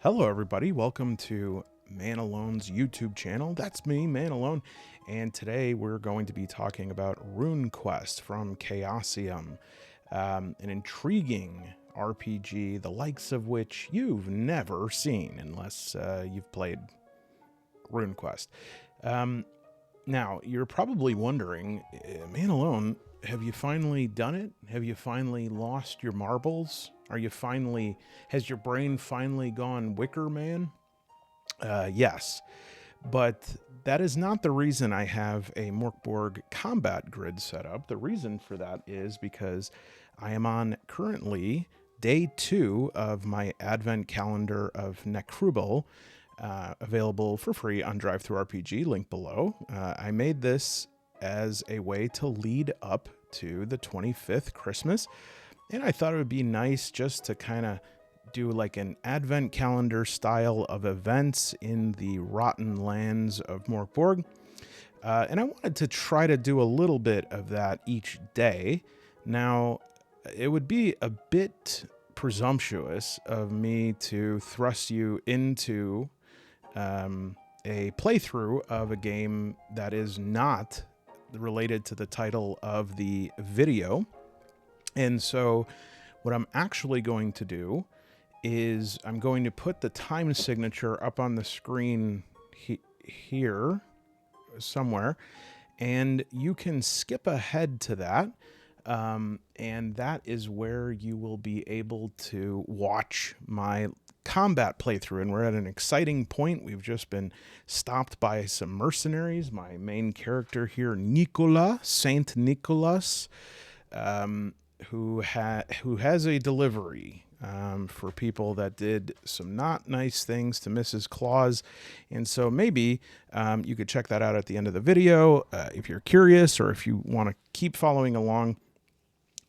Hello, everybody. Welcome to Man Alone's YouTube channel. That's me, Man Alone. And today we're going to be talking about Runequest from Chaosium, an intriguing RPG, the likes of which you've never seen unless you've played Runequest. Now, you're probably wondering, Man Alone, have you finally done it? Have you finally lost your marbles? Has your brain finally gone Wicker Man? Yes, but that is not the reason I have a Mork Borg combat grid set up. The reason for that is because I am on currently day 2 of my advent calendar of nechrubel, available for free on DriveThruRPG, link below. I made this as a way to lead up to the 25th Christmas, and I thought it would be nice just to kind of do like an advent calendar style of events in the rotten lands of Mörk Borg. And I wanted to try to do a little bit of that each day. Now, it would be a bit presumptuous of me to thrust you into a playthrough of a game that is not related to the title of the video. And so what I'm actually going to do is I'm going to put the time signature up on the screen here somewhere, and you can skip ahead to that. And that is where you will be able to watch my combat playthrough. And we're at an exciting point. We've just been stopped by some mercenaries. My main character here, Saint Nicholas, who has a delivery for people that did some not nice things to Mrs. Claus. And so maybe you could check that out at the end of the video if you're curious, or if you want to keep following along.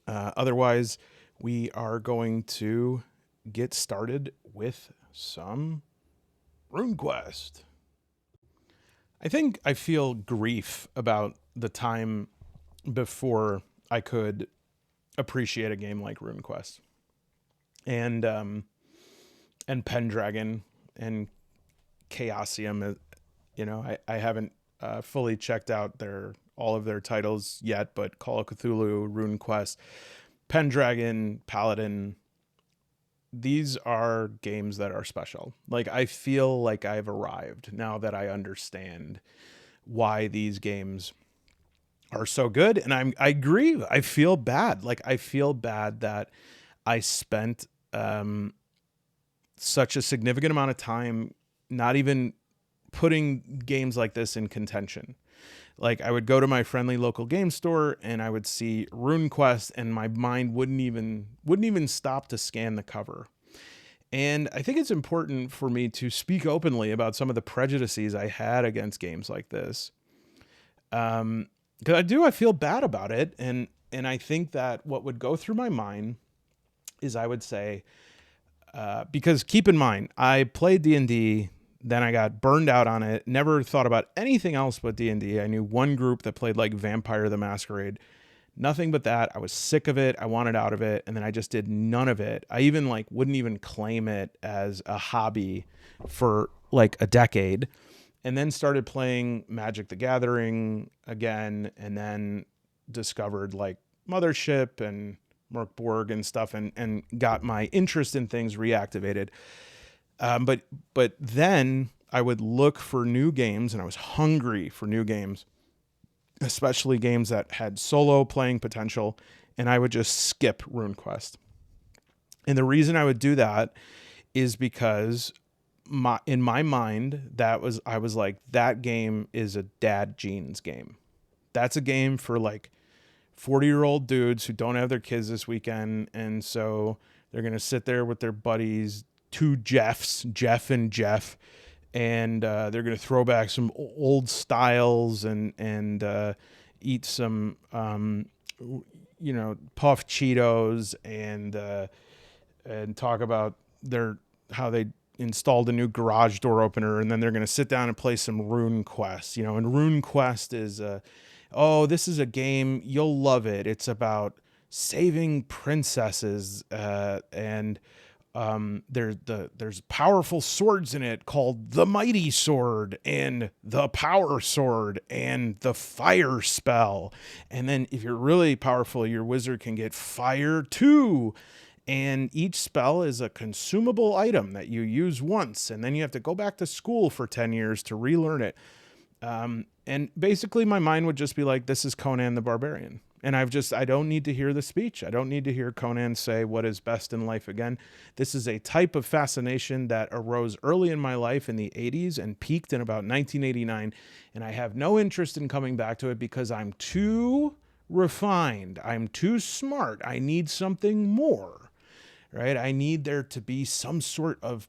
Otherwise, we are going to get started with some Runequest. I think I feel grief about the time before I could appreciate a game like Runequest and Pendragon and Chaosium. You know, I haven't fully checked out all of their titles yet, but Call of Cthulhu, Runequest, Pendragon, Paladin, these are games that are special. Like, I feel like I've arrived now that I understand why these games are so good. And I agree. I feel bad. Like, I feel bad that I spent such a significant amount of time not even putting games like this in contention. Like, I would go to my friendly local game store and I would see Runequest, and my mind wouldn't even stop to scan the cover. And I think it's important for me to speak openly about some of the prejudices I had against games like this. Because I feel bad about it. And I think that what would go through my mind is I would say, because keep in mind, I played D&D, then I got burned out on it, never thought about anything else but D&D. I knew one group that played like Vampire the Masquerade, nothing but that. I was sick of it. I wanted out of it. And then I just did none of it. I even wouldn't even claim it as a hobby for like a decade. And then started playing Magic the Gathering again, and then discovered like Mothership and Mörk Borg and stuff, and got my interest in things reactivated. But then I would look for new games, and I was hungry for new games, especially games that had solo playing potential, and I would just skip Runequest. And the reason I would do that is because in my mind, I was like, that game is a dad jeans game. That's a game for like 40-year-old dudes who don't have their kids this weekend. And so they're going to sit there with their buddies, two Jeffs, Jeff and Jeff, and they're going to throw back some old styles and eat some, puff Cheetos and talk about how they installed a new garage door opener, and then they're going to sit down and play some Runequest, and Runequest is this is a game, you'll love it. It's about saving princesses, and There's powerful swords in it called the Mighty Sword and the Power Sword and the Fire Spell. And then if you're really powerful, your wizard can get Fire 2. And each spell is a consumable item that you use once, and then you have to go back to school for 10 years to relearn it. And basically my mind would just be like, this is Conan the Barbarian. And I don't need to hear the speech. I don't need to hear Conan say what is best in life again. This is a type of fascination that arose early in my life in the 80s and peaked in about 1989. And I have no interest in coming back to it because I'm too refined. I'm too smart. I need something more, right? I need there to be some sort of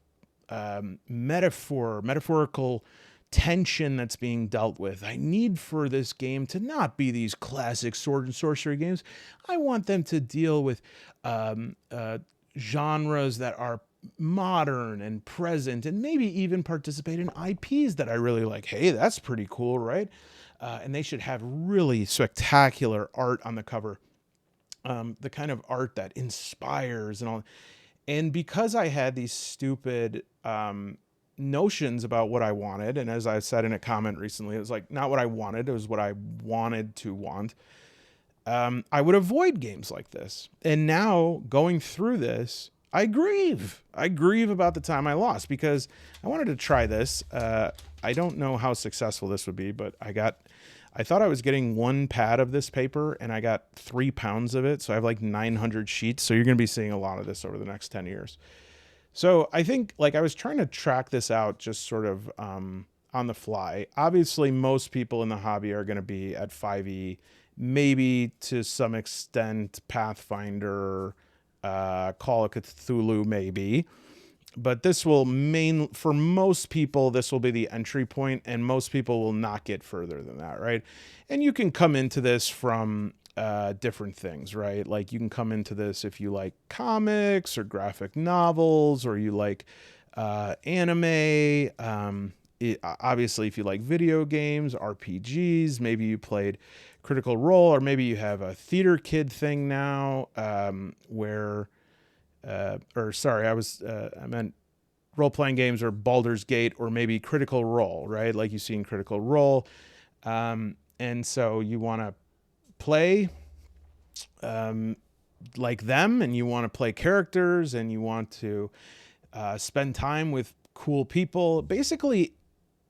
metaphorical tension that's being dealt with. I need for this game to not be these classic sword and sorcery games. I want them to deal with genres that are modern and present, and maybe even participate in IPs that I really like. Hey, that's pretty cool, right? And they should have really spectacular art on the cover. The kind of art that inspires and all. And because I had these stupid notions about what I wanted, and as I said in a comment recently, it was like not what I wanted, it was what I wanted to want. I would avoid games like this. And now going through this, I grieve. I grieve about the time I lost because I wanted to try this. I don't know how successful this would be, but I thought I was getting 1 pad of this paper and I got 3 pounds of it. So I have like 900 sheets. So you're going to be seeing a lot of this over the next 10 years. So I think like I was trying to track this out just sort of on the fly. Obviously, most people in the hobby are going to be at 5e, maybe to some extent Pathfinder, Call of Cthulhu, maybe. But this will for most people, this will be the entry point, and most people will not get further than that, right? And you can come into this from different things, right? Like you can come into this if you like comics or graphic novels, or you like anime. Obviously, if you like video games, RPGs, maybe you played Critical Role, or maybe you have a theater kid thing now, where, I meant role-playing games or Baldur's Gate, or maybe Critical Role, right? Like you see in Critical Role. And so you want to play like them, and you want to play characters, and you want to spend time with cool people. Basically,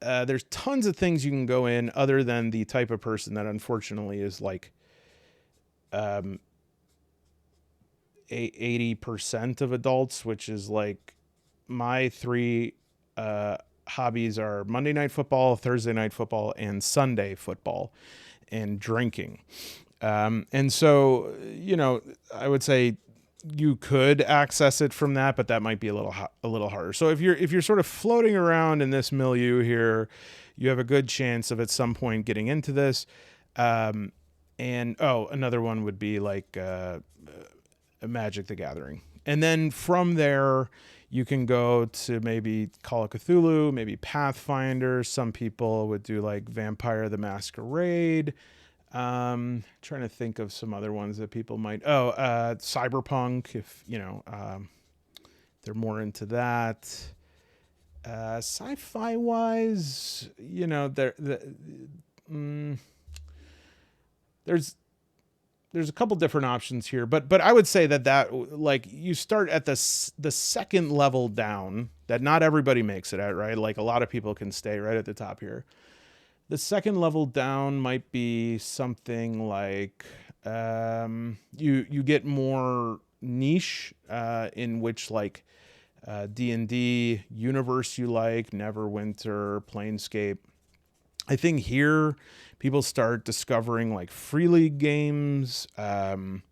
there's tons of things you can go in other than the type of person that unfortunately is like 80% of adults, which is like my 3 hobbies are Monday Night Football, Thursday Night Football, and Sunday football, and drinking. And so, you know, I would say you could access it from that, but that might be a little harder. So if you're sort of floating around in this milieu here, you have a good chance of at some point getting into this. And another one would be like Magic the Gathering. And then from there, you can go to maybe Call of Cthulhu, maybe Pathfinder. Some people would do like Vampire the Masquerade. Trying to think of some other ones that people might. Cyberpunk, if you know, they're more into that. Sci-fi wise, you know, there's a couple different options here, but I would say that like you start at the second level down, that not everybody makes it at, right? Like a lot of people can stay right at the top here. The second level down might be something like you get more niche, in which like D&D universe you like, Neverwinter, Planescape. I think here people start discovering like free league games, and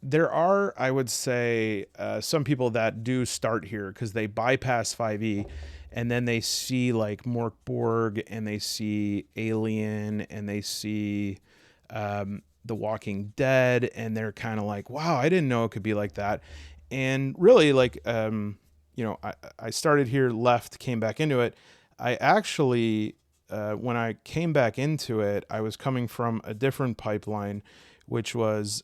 there are, I would say, some people that do start here because they bypass 5e. And then they see like Mörk Borg, and they see Alien, and they see The Walking Dead, and they're kind of like, wow, I didn't know it could be like that. And really, like, you know, I started here, left, came back into it. I actually, when I came back into it, I was coming from a different pipeline which was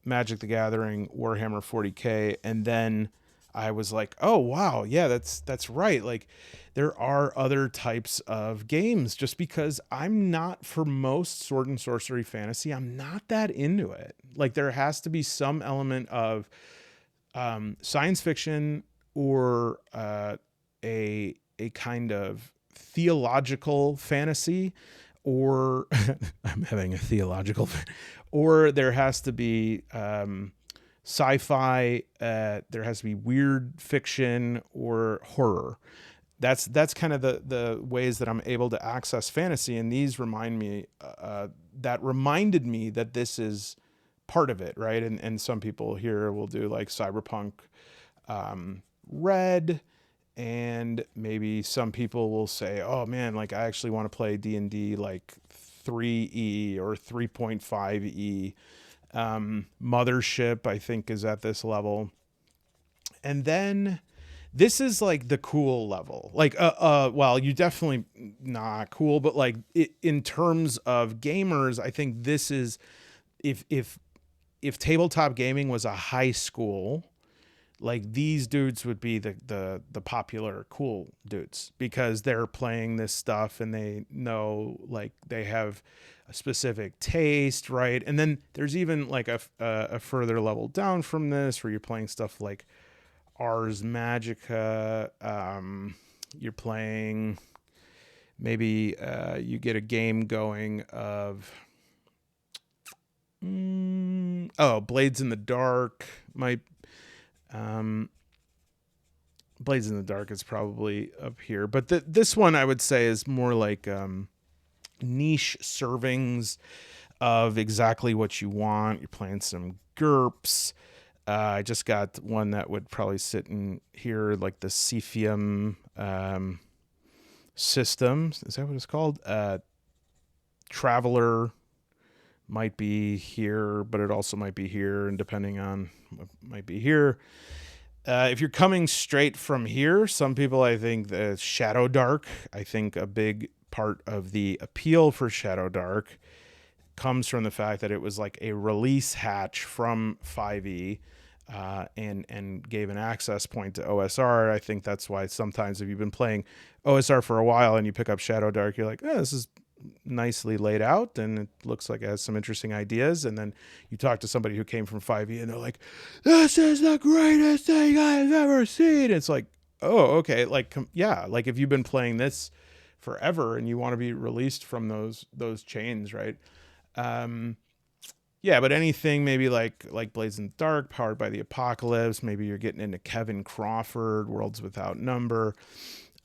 Magic the Gathering, Warhammer 40K, and then I was like, oh wow, yeah, that's right. Like there are other types of games, just because I'm not, for most sword and sorcery fantasy, I'm not that into it. Like there has to be some element of science fiction or a kind of theological fantasy, or I'm having a theological, or there has to be sci-fi. There has to be weird fiction or horror. That's kind of the ways that I'm able to access fantasy, and these remind me that reminded me that this is part of it, right? And some people here will do like cyberpunk red, and maybe some people will say, oh man, like I actually want to play D&D like 3E or 3.5E. Mothership, I think, is at this level. And then this is like the cool level. Like, well, you definitely not cool, but like in terms of gamers, I think this is, if tabletop gaming was a high school, like these dudes would be the popular cool dudes, because they're playing this stuff and they know, like they have a specific taste, right? And then there's even like a further level down from this where you're playing stuff like Ars Magica. You're playing, maybe you get a game going of Blades in the Dark might. Blades in the Dark is probably up here, but this one I would say is more like niche servings of exactly what you want. You're playing some GURPS. I just got one that would probably sit in here, like the Cephium system. Is that what it's called? Traveler might be here, but it also might be here, and depending on what might be here. If you're coming straight from here, some people, I think, the Shadow Dark, I think a big part of the appeal for Shadow Dark comes from the fact that it was like a release hatch from 5e, and gave an access point to OSR. I think that's why sometimes if you've been playing OSR for a while and you pick up Shadow Dark, you're like, oh, this is nicely laid out and it looks like it has some interesting ideas. And then you talk to somebody who came from 5e and they're like, this is the greatest thing I've ever seen. It's like, oh, okay. Like, yeah, like if you've been playing this forever and you want to be released from those chains, right? Yeah, but anything maybe like Blades in the Dark, Powered by the Apocalypse, maybe you're getting into Kevin Crawford, Worlds Without Number.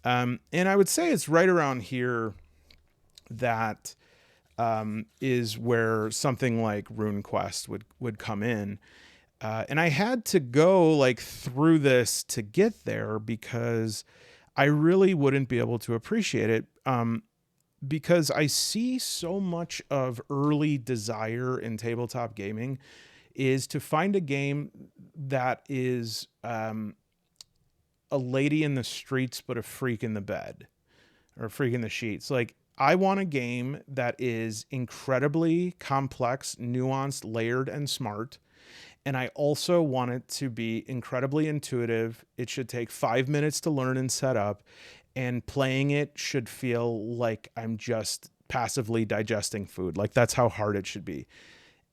And I would say it's right around here that is where something like Runequest would come in. And I had to go like through this to get there, because I really wouldn't be able to appreciate it. Because I see so much of early desire in tabletop gaming is to find a game that is a lady in the streets, but a freak in the bed, or a freak in the sheets. Like, I want a game that is incredibly complex, nuanced, layered, and smart. And I also want it to be incredibly intuitive. It should take 5 minutes to learn and set up. And playing it should feel like I'm just passively digesting food. Like, that's how hard it should be.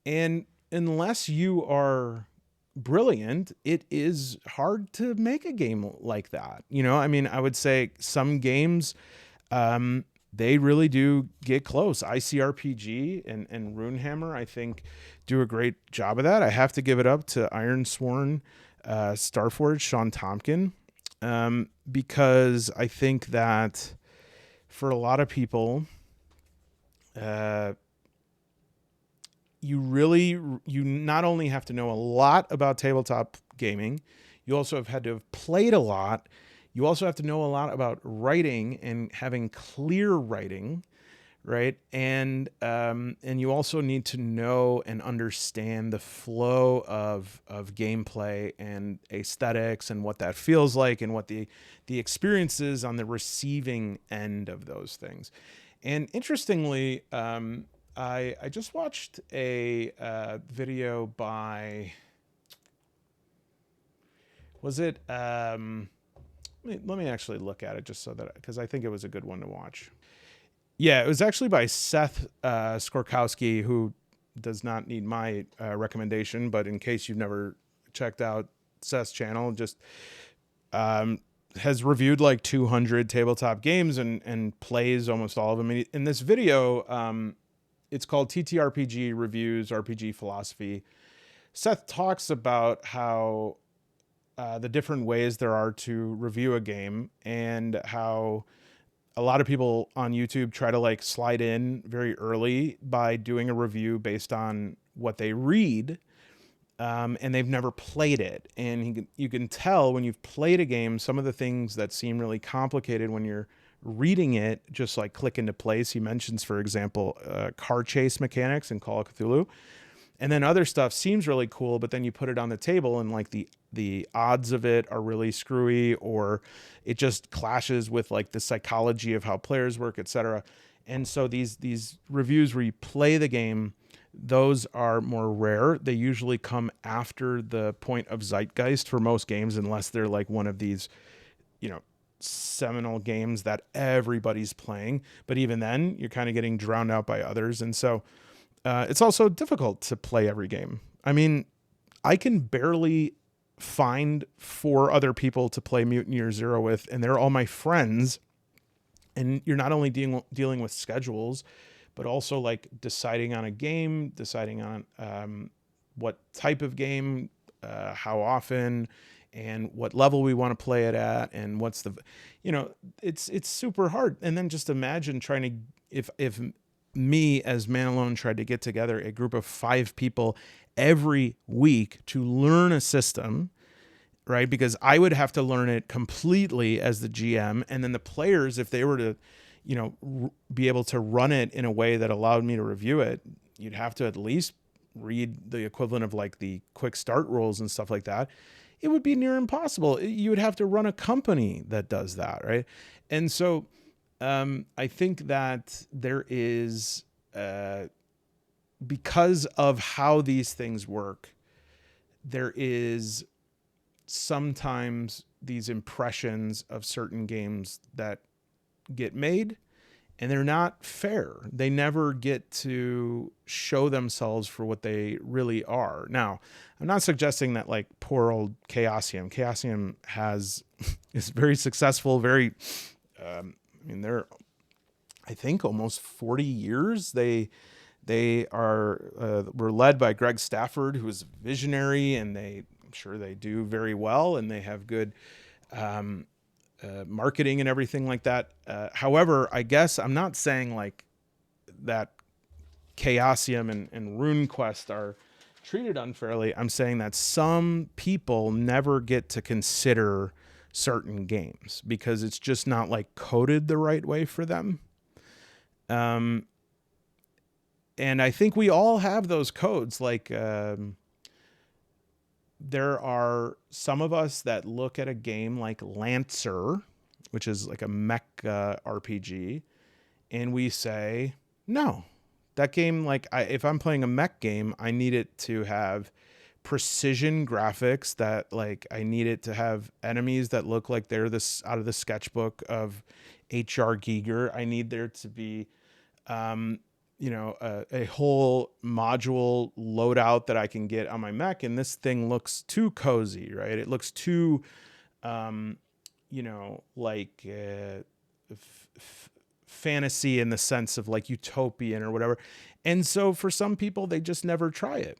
And unless you are brilliant, it is hard to make a game like that. You know, I mean, I would say some games, they really do get close. ICRPG and Runehammer, I think, do a great job of that. I have to give it up to Ironsworn, Starforge, Sean Tompkin, because I think that for a lot of people, you not only have to know a lot about tabletop gaming, you also have had to have played a lot. You also have to know a lot about writing and having clear writing, right? And you also need to know and understand the flow of gameplay and aesthetics and what that feels like and what the experience is on the receiving end of those things. And interestingly, I just watched a video by, was it, let me actually look at it just so that, because I think it was a good one to watch. Yeah, it was actually by Seth Skorkowski, who does not need my recommendation, but in case you've never checked out Seth's channel, just has reviewed like 200 tabletop games and plays almost all of them. In this video, it's called TTRPG Reviews RPG Philosophy. Seth talks about how the different ways there are to review a game, and how a lot of people on YouTube try to like slide in very early by doing a review based on what they read, and they've never played it. And you can tell when you've played a game, some of the things that seem really complicated when you're reading it just like click into place. He mentions, for example, car chase mechanics in Call of Cthulhu. And then other stuff seems really cool, but then you put it on the table and like the odds of it are really screwy, or it just clashes with like the psychology of how players work, etc. And so these reviews where you play the game, those are more rare. They usually come after the point of zeitgeist for most games, unless they're like one of these, seminal games that everybody's playing. But even then, you're kind of getting drowned out by others. And so it's also difficult to play every game. I mean, I can barely find 4 other people to play Mutant Year Zero with, and they're all my friends. And you're not only dealing with schedules, but also like deciding on a game, deciding on what type of game, how often, and what level we want to play it at, and what's the, it's super hard. And then just imagine trying to, if me as Man Alone tried to get together a group of 5 people every week to learn a system, right? Because I would have to learn it completely as the GM, and then the players, if they were to, be able to run it in a way that allowed me to review it, you'd have to at least read the equivalent of like the quick start rules and stuff like that. It would be near impossible. You would have to run a company that does that, right? And so I think that there is, because of how these things work, there is sometimes these impressions of certain games that get made, and they're not fair. They never get to show themselves for what they really are. Now, I'm not suggesting that like poor old Chaosium is very successful, very, they're, I think, almost 40 years. They were led by Greg Stafford, who is a visionary, and I'm sure they do very well, and they have good marketing and everything like that. However, I guess I'm not saying like that Chaosium and Runequest are treated unfairly. I'm saying that some people never get to consider certain games because it's just not like coded the right way for them. And I think we all have those codes. Like, there are some of us that look at a game like Lancer, which is like a mech RPG, and we say, no, that game, like, if I'm playing a mech game, I need it to have precision graphics, that like I need it to have enemies that look like they're this out of the sketchbook of H.R. Giger. I need there to be a whole module loadout that I can get on my mech. And this thing looks too cozy, right? It looks too, like fantasy in the sense of like utopian or whatever. And so for some people, they just never try it.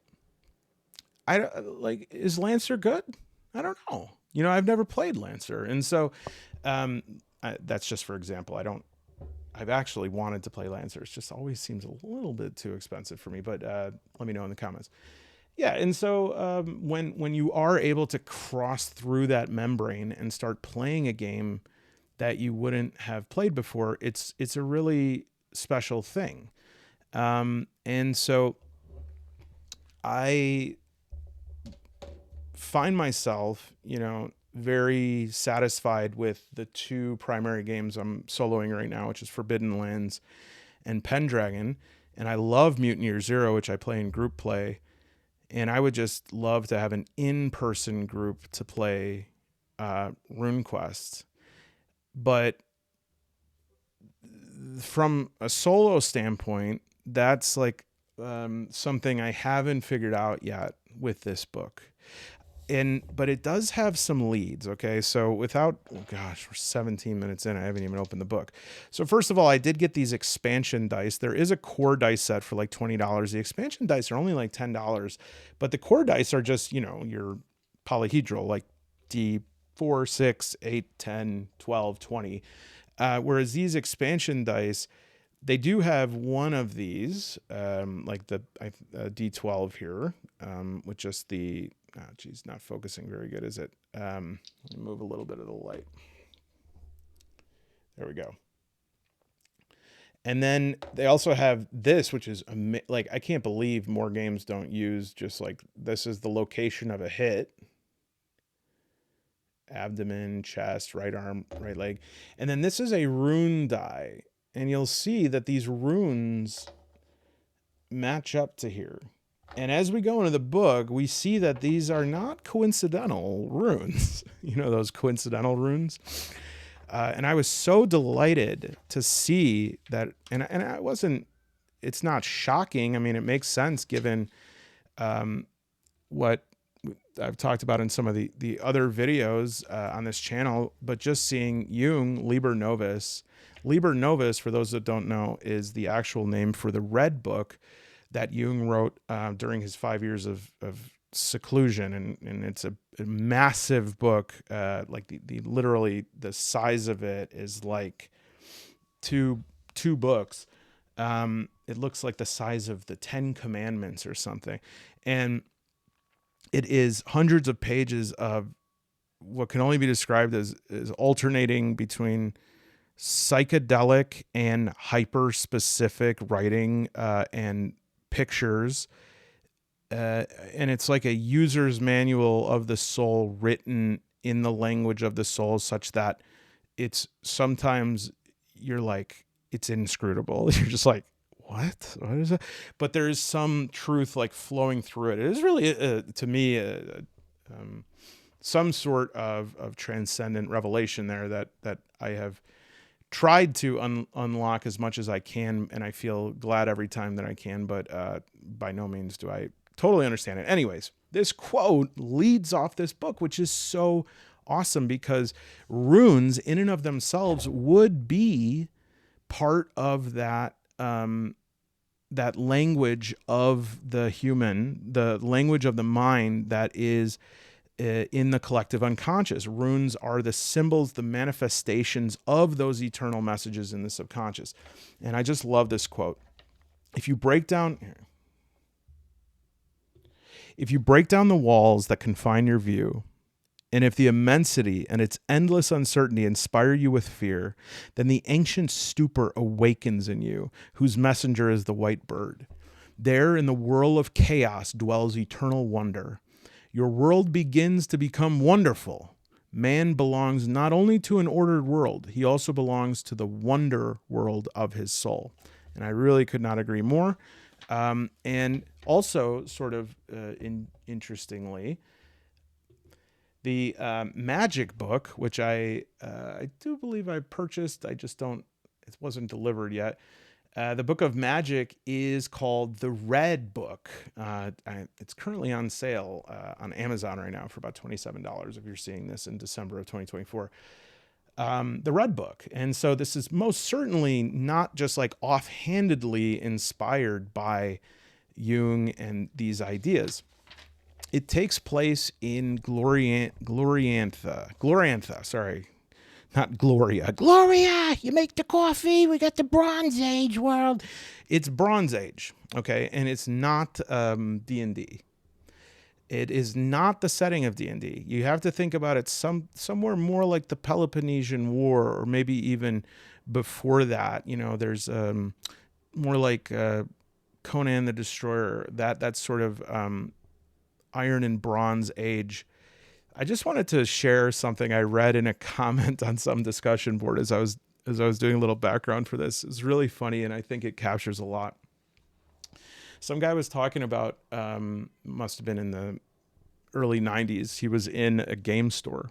Is Lancer good? I don't know. I've never played Lancer. And so that's just for example. I've actually wanted to play Lancer. It just always seems a little bit too expensive for me, but let me know in the comments. Yeah, and so when you are able to cross through that membrane and start playing a game that you wouldn't have played before, it's a really special thing. And so I find myself, very satisfied with the 2 primary games I'm soloing right now, which is Forbidden Lands and Pendragon. And I love Mutineer Zero, which I play in group play. And I would just love to have an in-person group to play Runequest. But from a solo standpoint, that's like something I haven't figured out yet with this book. But it does have some leads. Okay. So without, oh gosh, we're 17 minutes in. I haven't even opened the book. So first of all, I did get these expansion dice. There is a core dice set for like $20. The expansion dice are only like $10, but the core dice are just, your polyhedral, like D4, 6, 8, 10, 12, 20. Whereas these expansion dice, they do have one of these, like the D12 here, with just the, geez, not focusing very good, is it? Let me move a little bit of the light. There we go. And then they also have this, which is like, I can't believe more games don't use just like, this is the location of a hit. Abdomen, chest, right arm, right leg. And then this is a rune die. And you'll see that these runes match up to here. And as we go into the book, we see that these are not coincidental runes. Those coincidental runes. And I was so delighted to see that. And I wasn't, it's not shocking. I mean, it makes sense given what I've talked about in some of the other videos on this channel, but just seeing Jung, Liber Novus. Liber Novus, for those that don't know, is the actual name for the Red Book that Jung wrote during his 5 years of seclusion. And it's a massive book. Like the literally the size of it is like two books. It looks like the size of the 10 Commandments or something. And it is hundreds of pages of what can only be described as alternating between psychedelic and hyper-specific writing and pictures. And it's like a user's manual of the soul written in the language of the soul, such that it's sometimes you're like, it's inscrutable. You're just like, what is it? But there is some truth like flowing through it. It is really, to me, some sort of transcendent revelation there that I have tried to unlock as much as I can. And I feel glad every time that I can, but by no means do I totally understand it. Anyways, this quote leads off this book, which is so awesome because runes in and of themselves would be part of that, that language of the human, the language of the mind that is in the collective unconscious. Runes are the symbols, the manifestations of those eternal messages in the subconscious. And I just love this quote. If you break down the walls that confine your view, and if the immensity and its endless uncertainty inspire you with fear, then the ancient stupor awakens in you, whose messenger is the white bird. There in the whirl of chaos dwells eternal wonder. Your world begins to become wonderful. Man belongs not only to an ordered world, he also belongs to the wonder world of his soul. And I really could not agree more. And also, sort of interestingly, the magic book, which I do believe I purchased, it wasn't delivered yet. The book of magic is called The Red Book. It's currently on sale on Amazon right now for about $27 if you're seeing this in December of 2024. The Red Book. And so this is most certainly not just like offhandedly inspired by Jung and these ideas. It takes place in Gloriantha, sorry. Not Gloria. Gloria, you make the coffee. We got the Bronze Age world. It's Bronze Age, okay? And it's not D&D. It is not the setting of D&D. You have to think about it somewhere more like the Peloponnesian War, or maybe even before that. There's more like Conan the Destroyer, that sort of Iron and Bronze Age. I just wanted to share something I read in a comment on some discussion board as I was doing a little background for this. It's really funny, and I think it captures a lot. Some guy was talking about, must have been in the early 90s. He was in a game store,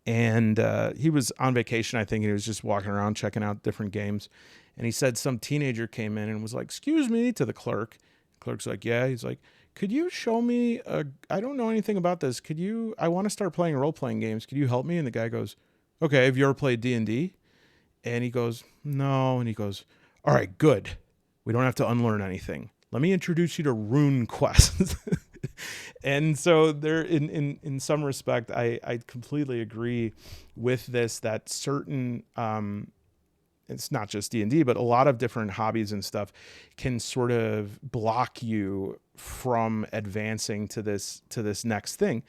and he was on vacation, I think, and he was just walking around checking out different games. And he said some teenager came in and was like, "Excuse me," to the clerk. The clerk's like, "Yeah." He's like, "Could you show me I don't know anything about this. I want to start playing role-playing games. Could you help me?" And the guy goes, "Okay, have you ever played D&D?" And he goes, "No." And he goes, "All right, good. We don't have to unlearn anything. Let me introduce you to Runequest." And so there, in some respect, I completely agree with this, that certain, it's not just D&D, but a lot of different hobbies and stuff can sort of block you from advancing to this next thing.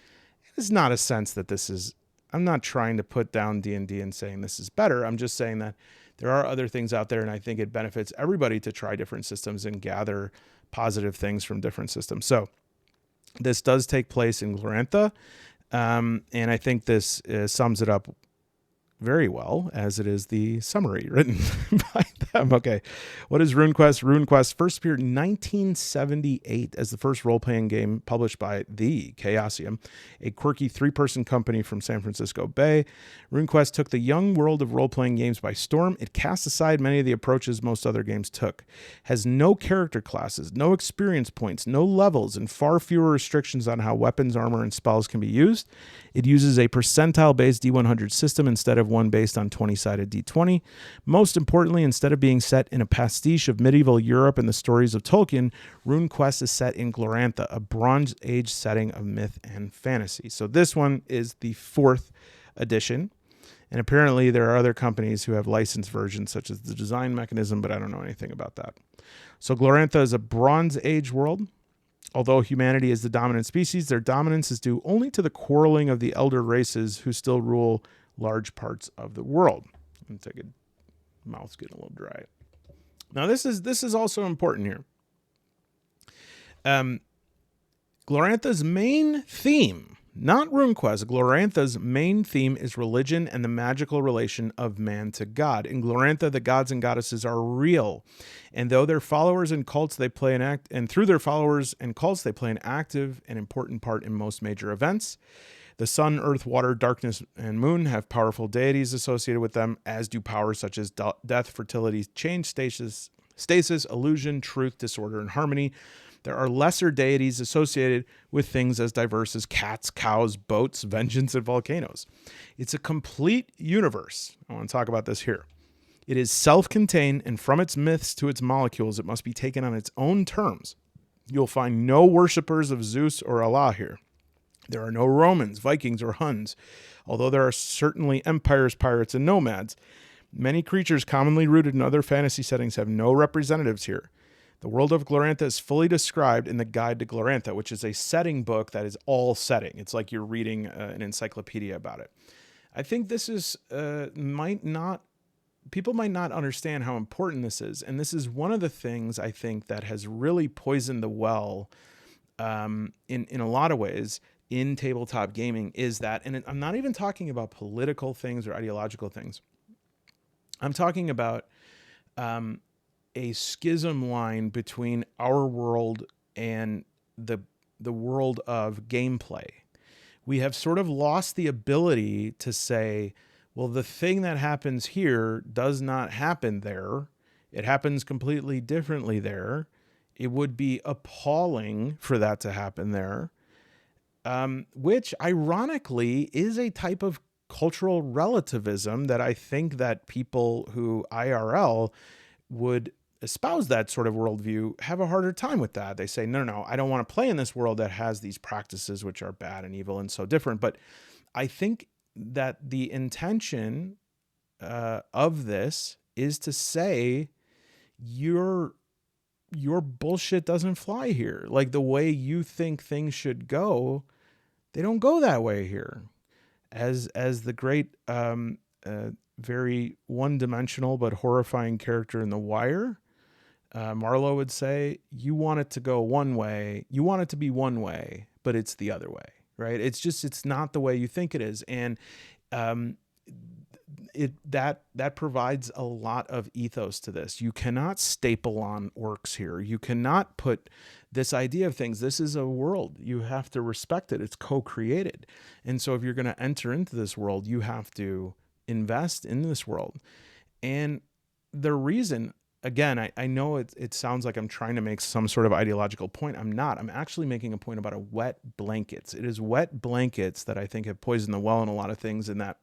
It's not a sense that I'm not trying to put down D&D and saying this is better. I'm just saying that there are other things out there, and I think it benefits everybody to try different systems and gather positive things from different systems. So this does take place in Glorantha, and I think this sums it up very well, as it is the summary written by them. Okay, what is Runequest? Runequest first appeared in 1978 as the first role-playing game published by the Chaosium, a quirky 3-person company from San Francisco Bay. Runequest took the young world of role-playing games by storm. It cast aside many of the approaches most other games took. Has no character classes, no experience points, no levels, and far fewer restrictions on how weapons, armor, and spells can be used. It uses a percentile-based D100 system instead of one based on 20-sided D20. Most importantly, instead of being set in a pastiche of medieval Europe and the stories of Tolkien, Runequest is set in Glorantha, a Bronze Age setting of myth and fantasy. So this one is the 4th edition, and apparently there are other companies who have licensed versions, such as the Design Mechanism, but I don't know anything about that. So Glorantha is a Bronze Age world. Although humanity is the dominant species, their dominance is due only to the quarreling of the elder races who still rule large parts of the world. Let's take a mouth's getting a little dry. Now this is also important here. Glorantha's main theme, not Runequest, Glorantha's main theme is religion and the magical relation of man to God. In Glorantha, the gods and goddesses are real, and though their followers and cults, they play an act, and through their followers and cults, they play an active and important part in most major events. The sun, earth, water, darkness, and moon have powerful deities associated with them, as do powers such as death, fertility, change, stasis, illusion, truth, disorder, and harmony. There are lesser deities associated with things as diverse as cats, cows, boats, vengeance, and volcanoes. It's a complete universe. I want to talk about this here. It is self-contained, and from its myths to its molecules, it must be taken on its own terms. You'll find no worshippers of Zeus or Allah here. There are no Romans, Vikings, or Huns, although there are certainly empires, pirates, and nomads. Many creatures commonly rooted in other fantasy settings have no representatives here. The world of Glorantha is fully described in the Guide to Glorantha, which is a setting book that is all setting. It's like you're reading an encyclopedia about it. I think this is people might not understand how important this is, and this is one of the things I think that has really poisoned the well in a lot of ways in tabletop gaming, is that, and I'm not even talking about political things or ideological things. I'm talking about a schism line between our world and the world of gameplay. We have sort of lost the ability to say, well, the thing that happens here does not happen there. It happens completely differently there. It would be appalling for that to happen there. Which ironically is a type of cultural relativism that I think that people who IRL would espouse that sort of worldview have a harder time with that. They say, no, I don't want to play in this world that has these practices which are bad and evil and so different. But I think that the intention of this is to say your bullshit doesn't fly here. Like the way you think things should go, they don't go that way here. As the great, very one-dimensional but horrifying character in The Wire, Marlowe would say, you want it to go one way, you want it to be one way, but it's the other way, right? It's not the way you think it is. And that provides a lot of ethos to this. You cannot staple on orcs here. You cannot put this idea of things. This is a world. You have to respect it. It's co-created. And so if you're going to enter into this world, you have to invest in this world. And the reason, again, I know it sounds like I'm trying to make some sort of ideological point. I'm not. I'm actually making a point about a wet blankets. It is wet blankets that I think have poisoned the well in a lot of things, in that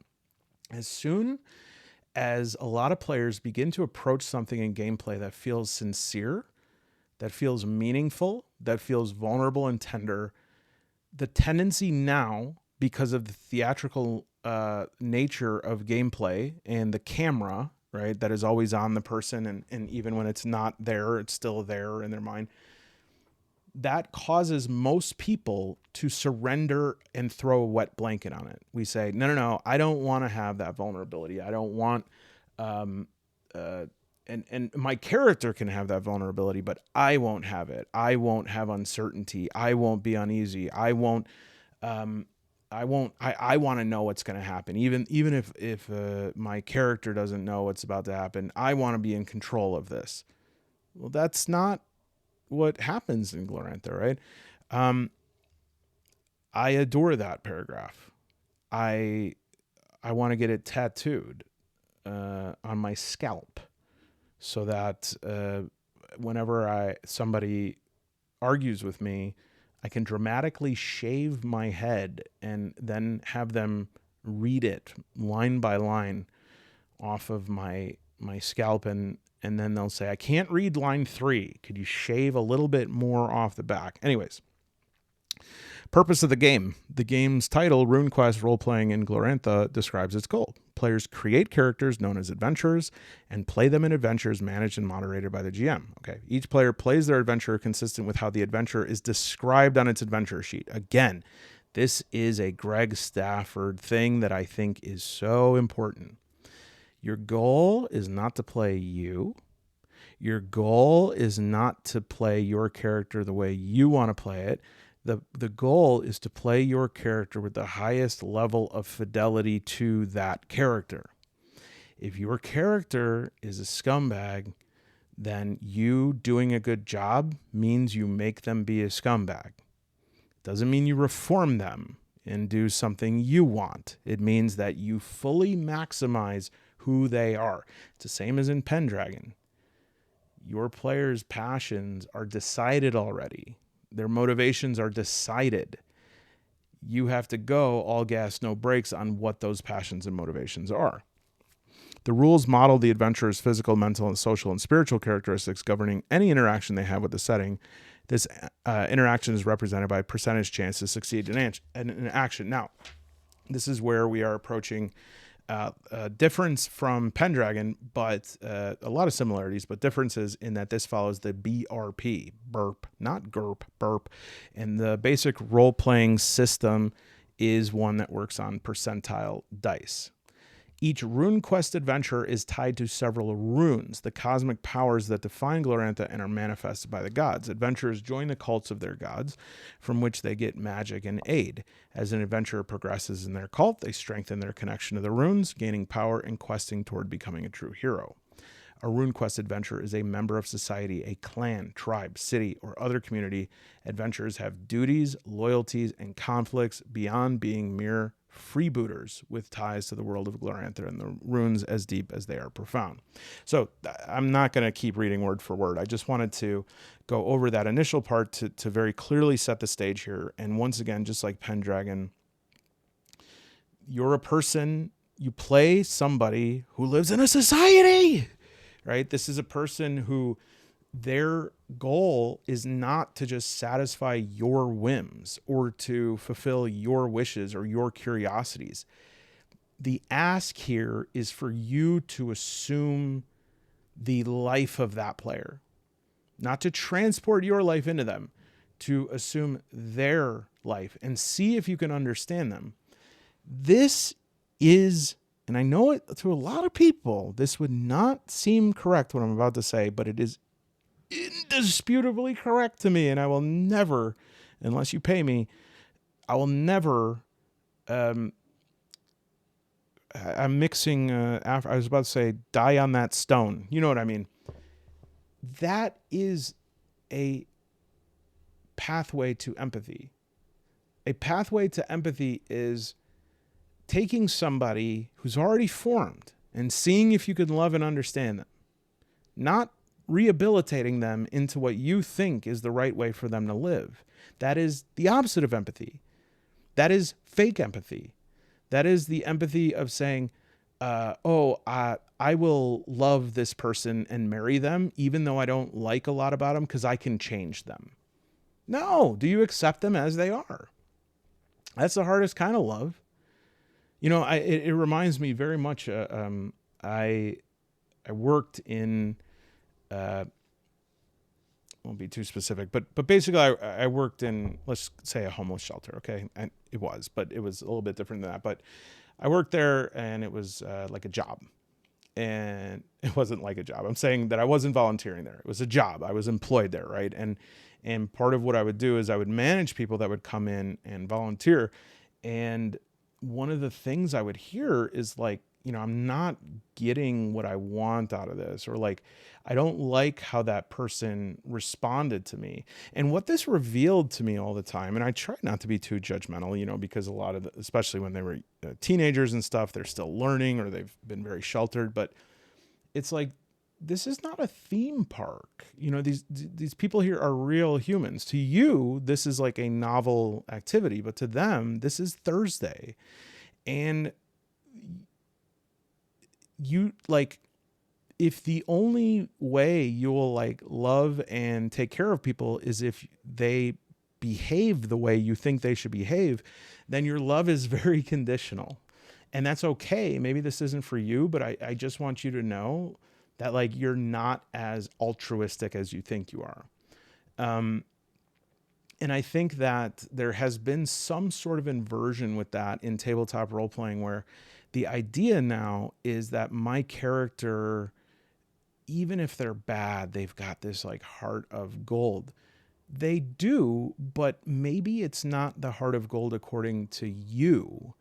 as soon as a lot of players begin to approach something in gameplay that feels sincere, that feels meaningful, that feels vulnerable and tender, the tendency now, because of the theatrical nature of gameplay and the camera, right, that is always on the person, and even when it's not there, it's still there in their mind, that causes most people to surrender and throw a wet blanket on it. We say, no, I don't want to have that vulnerability. I don't want, and my character can have that vulnerability, but I won't have it. I won't have uncertainty. I won't be uneasy. I want to know what's going to happen. Even if my character doesn't know what's about to happen, I want to be in control of this. Well, that's not what happens in Glorantha, right? I adore that paragraph. I want to get it tattooed on my scalp, so that whenever somebody argues with me, I can dramatically shave my head and then have them read it line by line off of my scalp, and then they'll say, I can't read line 3. Could you shave a little bit more off the back? Anyways, purpose of the game. The game's title, Runequest Role-Playing in Glorantha, describes its goal. Players create characters known as adventurers and play them in adventures managed and moderated by the GM. Okay. Each player plays their adventure consistent with how the adventure is described on its adventure sheet. Again, this is a Greg Stafford thing that I think is so important. Your goal is not to play you. Your goal is not to play your character the way you want to play it. The goal is to play your character with the highest level of fidelity to that character. If your character is a scumbag, then you doing a good job means you make them be a scumbag. Doesn't mean you reform them and do something you want. It means that you fully maximize who they are. It's the same as in Pendragon. Your players' passions are decided already. Their motivations are decided. You have to go all gas, no brakes on what those passions and motivations are. The rules model the adventurer's physical, mental, and social and spiritual characteristics governing any interaction they have with the setting. This interaction is represented by percentage chance to succeed in an action. Now, this is where we are approaching a difference from Pendragon, but a lot of similarities, but differences in that this follows the BRP, burp, not GURP, burp. And the basic role-playing system is one that works on percentile dice. Each Runequest adventure is tied to several runes, the cosmic powers that define Glorantha and are manifested by the gods. Adventurers join the cults of their gods, from which they get magic and aid. As an adventurer progresses in their cult, they strengthen their connection to the runes, gaining power and questing toward becoming a true hero. A Runequest adventurer is a member of society, a clan, tribe, city, or other community. Adventurers have duties, loyalties, and conflicts beyond being mere freebooters with ties to the world of Glorantha and the runes as deep as they are profound. So I'm not going to keep reading word for word. I just wanted to go over that initial part to very clearly set the stage here. And once again, just like Pendragon, you're a person, you play somebody who lives in a society, right? This is a person who their goal is not to just satisfy your whims or to fulfill your wishes or your curiosities. The ask here is for you to assume the life of that player, not to transport your life into them, to assume their life and see if you can understand them. This is, and I know it to a lot of people, this would not seem correct what I'm about to say, but it is indisputably correct to me, and I will never, unless you pay me, I will never I'm mixing, I was about to say die on that stone. You know what I mean? That is a pathway to empathy. A pathway to empathy is taking somebody who's already formed and seeing if you can love and understand them, not rehabilitating them into what you think is the right way for them to live. That is the opposite of empathy. That is fake empathy. That is the empathy of saying, I will love this person and marry them, even though I don't like a lot about them, because I can change them. No, do you accept them as they are? That's the hardest kind of love. You know, it reminds me very much. I worked in, won't be too specific, but basically I worked in, let's say, a homeless shelter. Okay, and it was a little bit different than that. But I worked there, and it was like a job, and it wasn't like a job. I'm saying that I wasn't volunteering there. It was a job. I was employed there, right? And part of what I would do is I would manage people that would come in and volunteer. And one of the things I would hear is like, you know, I'm not getting what I want out of this, or like, I don't like how that person responded to me. And what this revealed to me all the time, and I try not to be too judgmental, you know, because a lot of, especially when they were teenagers and stuff, they're still learning or they've been very sheltered, but it's like, this is not a theme park. You know, these people here are real humans. To you, this is like a novel activity, but to them, this is Thursday. And you like, if the only way you will like love and take care of people is if they behave the way you think they should behave, then your love is very conditional. And that's okay. Maybe this isn't for you, but I just want you to know that like, you're not as altruistic as you think you are. And I think that there has been some sort of inversion with that in tabletop role playing, where the idea now is that my character, even if they're bad, they've got this like heart of gold. They do, but maybe it's not the heart of gold according to you.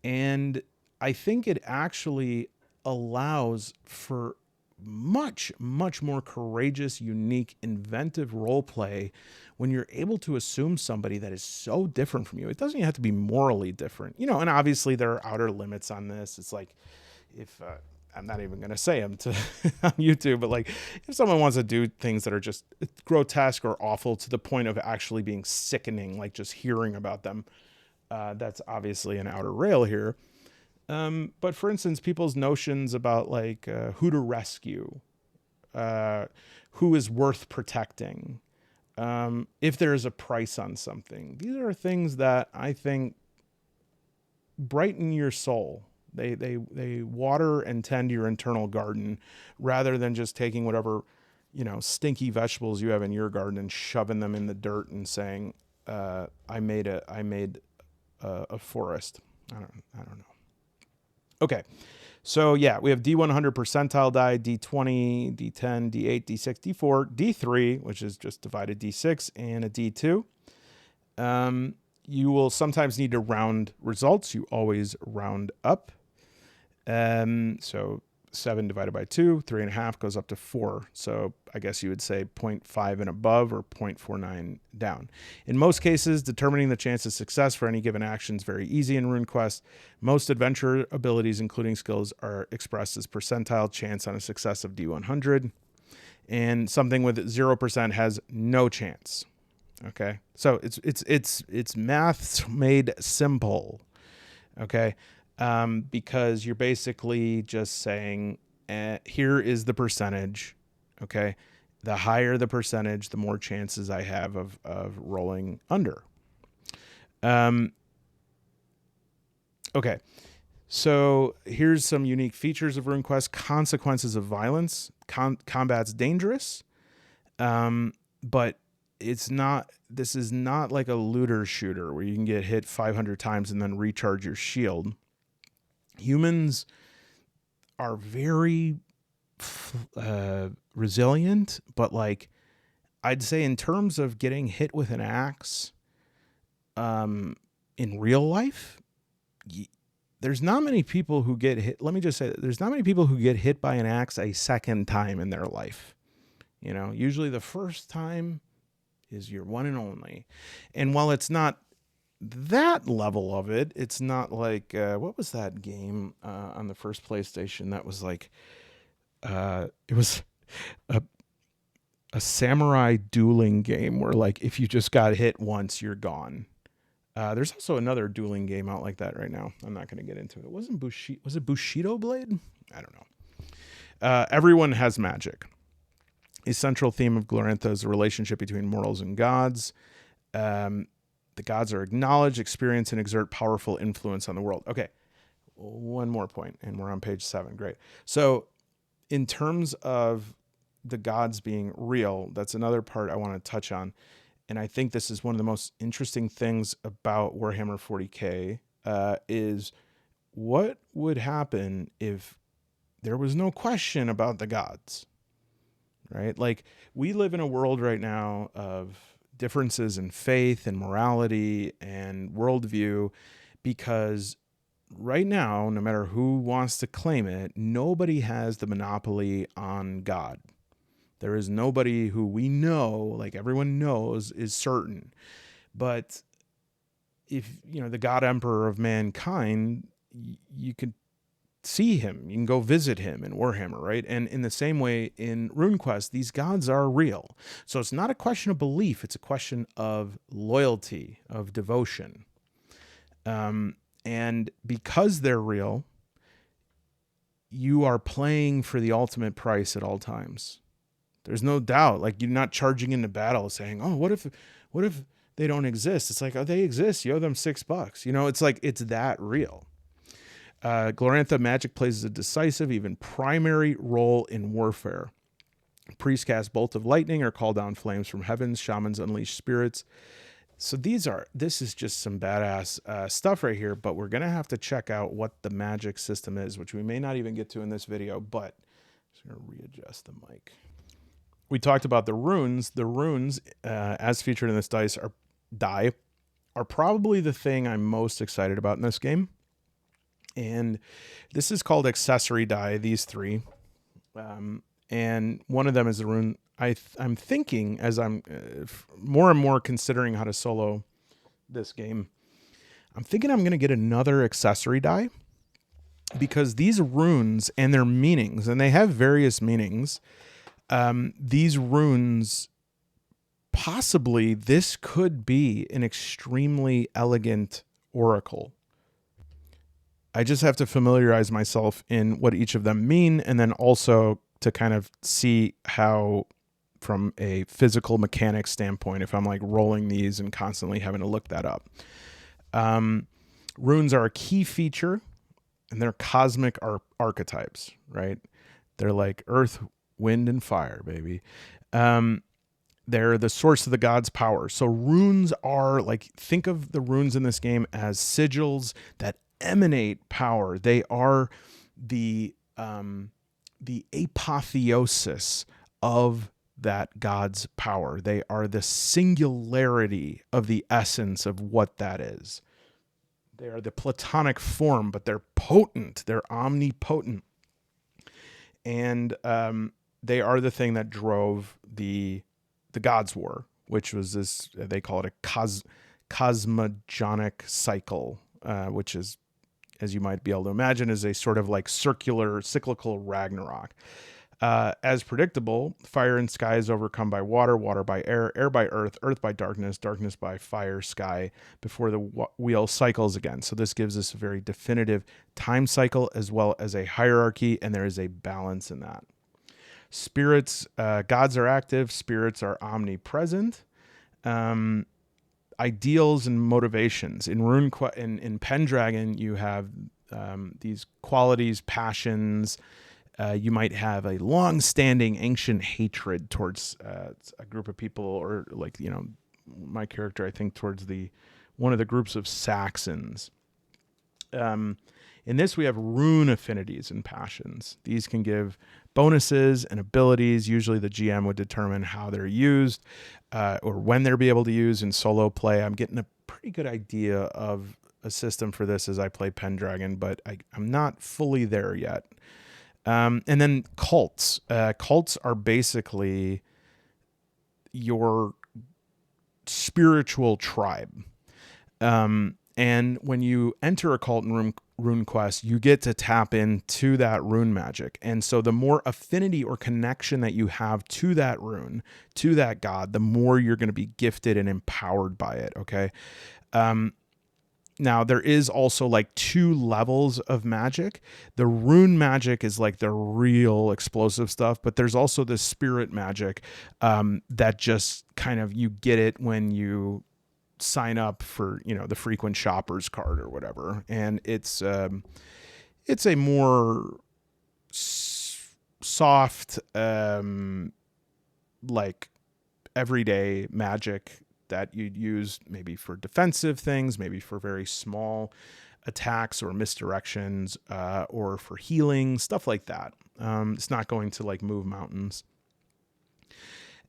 And I think it actually allows for much, much more courageous, unique, inventive role play when you're able to assume somebody that is so different from you. It doesn't even have to be morally different, you know, and obviously there are outer limits on this. It's like, if, I'm not even going to say them to on YouTube, but like, if someone wants to do things that are just grotesque or awful to the point of actually being sickening, like just hearing about them, that's obviously an outer rail here. But for instance, people's notions about like who to rescue, who is worth protecting, if there is a price on something. These are things that I think brighten your soul. They water and tend your internal garden, rather than just taking whatever, you know, stinky vegetables you have in your garden and shoving them in the dirt and saying, I made a forest. I don't know. Okay. So yeah, we have D100 percentile die, D20, D10, D8, D6, D4, D3, which is just divided D6, and a D2. You will sometimes need to round results. You always round up. So 7 divided by 2, 3.5 goes up to 4. So I guess you would say 0.5 and above, or 0.49 down. In most cases, determining the chance of success for any given action is very easy in RuneQuest. Most adventure abilities, including skills, are expressed as percentile chance on a success of D100. And something with 0% has no chance. Okay. So it's math's made simple. Okay. Because you're basically just saying, here is the percentage. Okay. The higher the percentage, the more chances I have of rolling under. Okay. So here's some unique features of RuneQuest. Consequences of violence. Combat's dangerous. But this is not like a looter shooter where you can get hit 500 times and then recharge your shield. Humans are very resilient, but like, I'd say in terms of getting hit with an axe, in real life, there's not many people who get hit. Let me just say, there's not many people who get hit by an axe a second time in their life. You know, usually the first time is your one and only. And while it's not that level of it, it's not like, what was that game on the first PlayStation that was like, it was a samurai dueling game where like if you just got hit once, you're gone. There's also another dueling game out like that right now. I'm not going to get into it. It wasn't Bushido. Was it Bushido Blade? I don't know. Everyone has magic. A central theme of Glorantha is the relationship between mortals and gods. The gods are acknowledged, experience, and exert powerful influence on the world. Okay, one more point, and we're on page 7. Great. So in terms of the gods being real, that's another part I want to touch on. And I think this is one of the most interesting things about Warhammer 40K is what would happen if there was no question about the gods, right? Like we live in a world right now of differences in faith and morality and worldview because right now, no matter who wants to claim it, nobody has the monopoly on God. There is nobody who we know, like everyone knows, is certain. But if, you know, the God Emperor of mankind, you could see him. You can go visit him in Warhammer, right? And in the same way, in Runequest, these gods are real. So it's not a question of belief. It's a question of loyalty, of devotion. And because they're real, you are playing for the ultimate price at all times. There's no doubt. Like you're not charging into battle saying, "Oh, what if they don't exist?" It's like, "Oh, they exist. You owe them $6." You know, it's like it's that real. Glorantha magic plays a decisive, even primary role in warfare. Priests cast bolt of lightning or call down flames from heavens. Shamans unleash spirits. So this is just some badass stuff right here. But we're gonna have to check out what the magic system is, which we may not even get to in this video. But I'm just gonna readjust the mic. We talked about the runes. The runes, as featured in this die, are probably the thing I'm most excited about in this game. And this is called accessory die, these 3. And one of them is the rune. I'm thinking, as I'm more and more considering how to solo this game, I'm thinking I'm going to get another accessory die. Because these runes and their meanings, and they have various meanings, these runes, possibly this could be an extremely elegant oracle. I just have to familiarize myself in what each of them mean, and then also to kind of see how, from a physical mechanics standpoint, if I'm like rolling these and constantly having to look that up. Runes are a key feature, and they're cosmic archetypes, right? They're like earth, wind, and fire, baby. They're the source of the god's power. So runes are like, think of the runes in this game as sigils that emanate power. They are the apotheosis of that god's power. They are the singularity of the essence of what that is. They are the platonic form, but they're potent. They're omnipotent. And they are the thing that drove the Gods' War, which was this, they call it a cosmogonic cycle, which is, as you might be able to imagine, is a sort of like circular, cyclical Ragnarok. As predictable, fire and sky is overcome by water, water by air, air by earth, earth by darkness, darkness by fire, sky, before the wheel cycles again. So this gives us a very definitive time cycle as well as a hierarchy, and there is a balance in that. Spirits, gods are active, spirits are omnipresent. Ideals and motivations. In Pendragon, you have these qualities, passions. You might have a long-standing ancient hatred towards a group of people, or like, you know, my character, I think, towards one of the groups of Saxons. In this, we have rune affinities and passions. These can give bonuses and abilities. Usually the GM would determine how they're used or when they'll be able to use in solo play. I'm getting a pretty good idea of a system for this as I play Pendragon, but I'm not fully there yet. And then cults. Cults are basically your spiritual tribe. And when you enter a cult in Runequest, you get to tap into that rune magic. And so the more affinity or connection that you have to that rune, to that god, the more you're going to be gifted and empowered by it. Okay. Now there is also like 2 levels of magic. The rune magic is like the real explosive stuff, but there's also the spirit magic that just kind of, you get it when you sign up for, the frequent shoppers card or whatever. And it's a more soft, like everyday magic that you'd use maybe for defensive things, maybe for very small attacks or misdirections, or for healing, stuff like that. It's not going to like move mountains.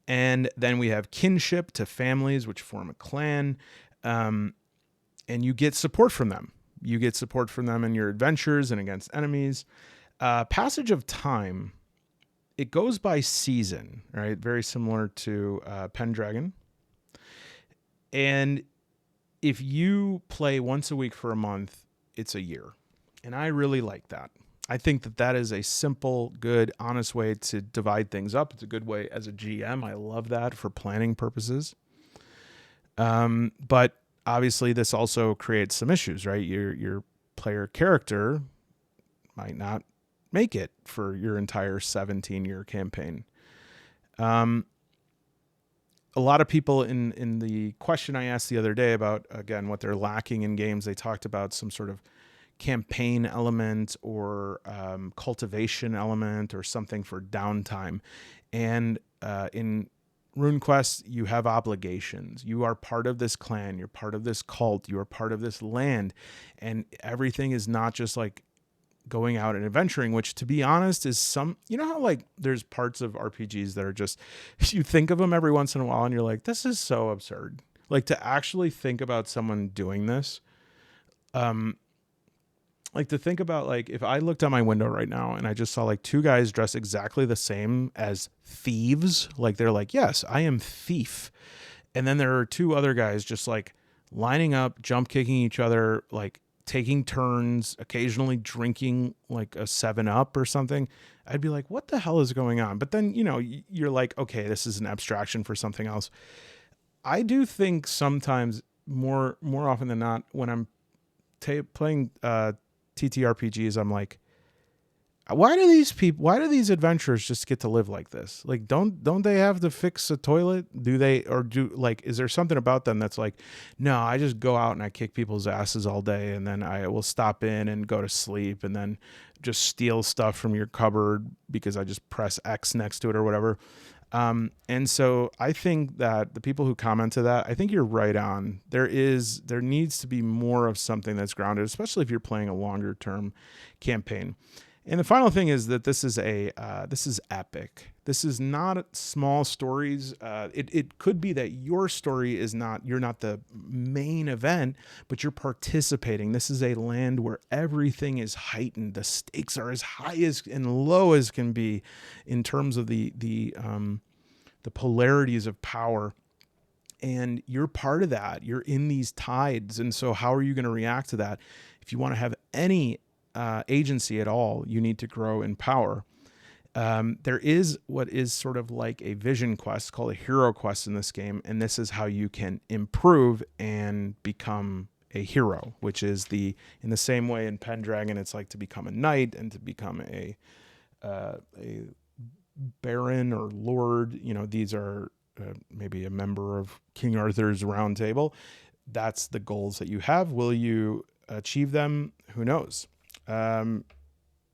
And then we have kinship to families, which form a clan. And you get support from them. You get support from them in your adventures and against enemies. Passage of time, it goes by season, right? Very similar to Pendragon. And if you play once a week for a month, it's a year. And I really like that. I think that that is a simple, good, honest way to divide things up. It's a good way as a GM. I love that for planning purposes. But obviously this also creates some issues, right? Your player character might not make it for your entire 17-year campaign. A lot of people in the question I asked the other day about, again, what they're lacking in games, they talked about some sort of campaign element or cultivation element or something for downtime. And in Runequest, you have obligations. You are part of this clan. You're part of this cult. You are part of this land. And everything is not just like going out and adventuring, which, to be honest, is some, how like there's parts of RPGs that are just, you think of them every once in a while and you're like, this is so absurd. Like, to actually think about someone doing this, like to think about, like, if I looked out my window right now and I just saw like 2 guys dressed exactly the same as thieves, like they're like, yes, I am thief. And then there are 2 other guys just like lining up, jump kicking each other, like taking turns, occasionally drinking like a 7-Up or something. I'd be like, what the hell is going on? But then, you're like, okay, this is an abstraction for something else. I do think sometimes more often than not, when I'm playing TTRPGs, I'm like, why do these adventurers just get to live like this? Like, don't they have to fix a toilet? Is there something about them that's like, no, I just go out and I kick people's asses all day, and then I will stop in and go to sleep and then just steal stuff from your cupboard because I just press X next to it or whatever. And so I think that the people who comment to that, I think you're right on. There needs to be more of something that's grounded, especially if you're playing a longer term campaign. And the final thing is that this is epic. This is not small stories. It could be that your story you're not the main event, but you're participating. This is a land where everything is heightened. The stakes are as high as and low as can be in terms of the polarities of power. And you're part of that. You're in these tides. And so how are you going to react to that? If you want to have any agency at all, you need to grow in power. There is what is sort of like a vision quest called a hero quest in this game, and this is how you can improve and become a hero, which is in the same way in Pendragon, it's like to become a knight and to become a baron or lord. These are maybe a member of King Arthur's Round Table. That's the goals that you have. Will you achieve them? Who knows?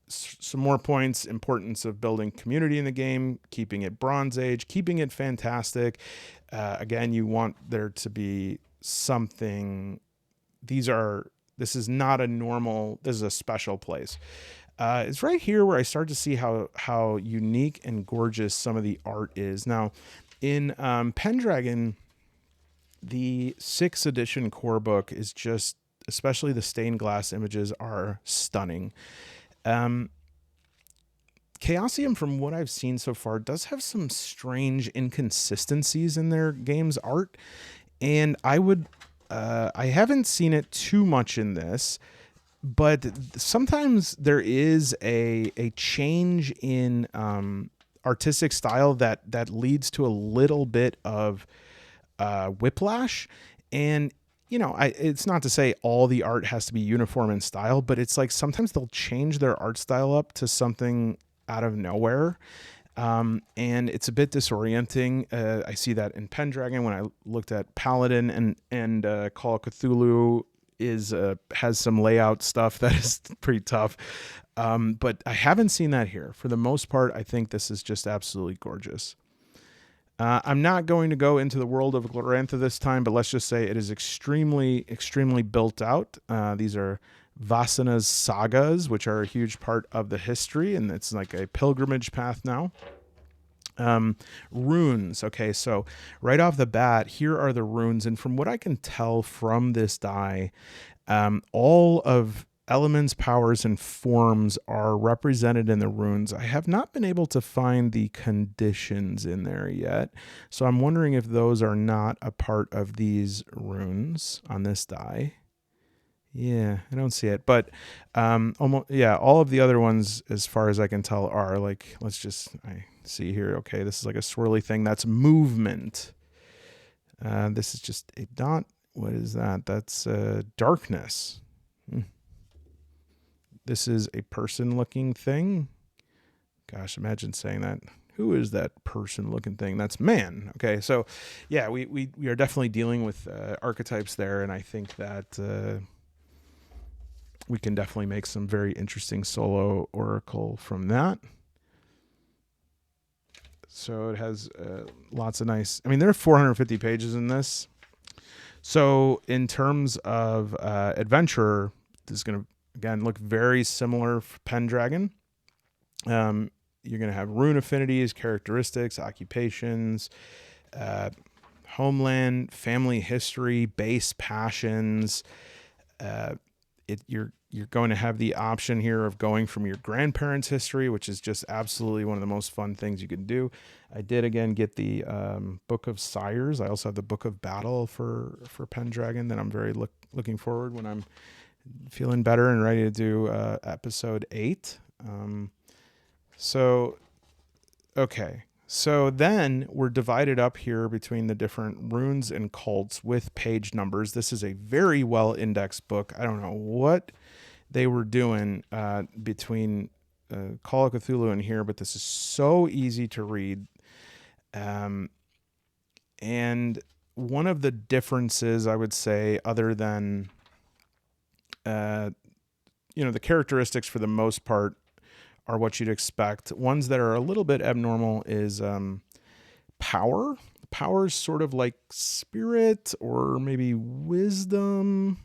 Some more points: importance of building community in the game, keeping it Bronze Age, keeping it fantastic. Again, you want there to be something. This is not a normal, this is a special place. It's right here where I start to see how unique and gorgeous some of the art is. Now, in Pendragon, the 6th edition core book is just especially the stained glass images are stunning. Chaosium, from what I've seen so far, does have some strange inconsistencies in their game's art, and I haven't seen it too much in this, but sometimes there is a change in artistic style that leads to a little bit of whiplash. And it's not to say all the art has to be uniform in style, but it's like sometimes they'll change their art style up to something out of nowhere. And it's a bit disorienting. I see that in Pendragon when I looked at Paladin, and Call of Cthulhu has some layout stuff that is pretty tough. But I haven't seen that here. For the most part, I think this is just absolutely gorgeous. I'm not going to go into the world of Glorantha this time, but let's just say it is extremely, extremely built out. These are Vasana's sagas, which are a huge part of the history, and it's like a pilgrimage path now. Runes. Okay, so right off the bat, here are the runes, and from what I can tell from this die, all of elements, powers, and forms are represented in the runes. I have not been able to find the conditions in there yet, so I'm wondering if those are not a part of these runes on this die. Yeah, I don't see it, but almost, yeah, all of the other ones, as far as I can tell, are like, I see here. Okay, this is like a swirly thing. That's movement. This is just a dot. What is that? That's darkness. This is a person-looking thing. Gosh, imagine saying that. Who is that person-looking thing? That's man. Okay, so yeah, we are definitely dealing with archetypes there, and I think that we can definitely make some very interesting solo oracle from that. So it has lots of nice. I mean, there are 450 pages in this. So in terms of adventure, this is going to, again, look very similar for Pendragon. You're going to have rune affinities, characteristics, occupations, homeland, family history, base passions. You're going to have the option here of going from your grandparents' history, which is just absolutely one of the most fun things you can do. I did again get the Book of Sires. I also have the Book of Battle for Pendragon that I'm very looking forward when I'm feeling better and ready to do episode 8. Okay. So then we're divided up here between the different runes and cults with page numbers. This is a very well indexed book. I don't know what they were doing between Call of Cthulhu and here, but this is so easy to read. And one of the differences, I would say, other than the characteristics for the most part are what you'd expect. Ones that are a little bit abnormal is power. Power is sort of like spirit or maybe wisdom.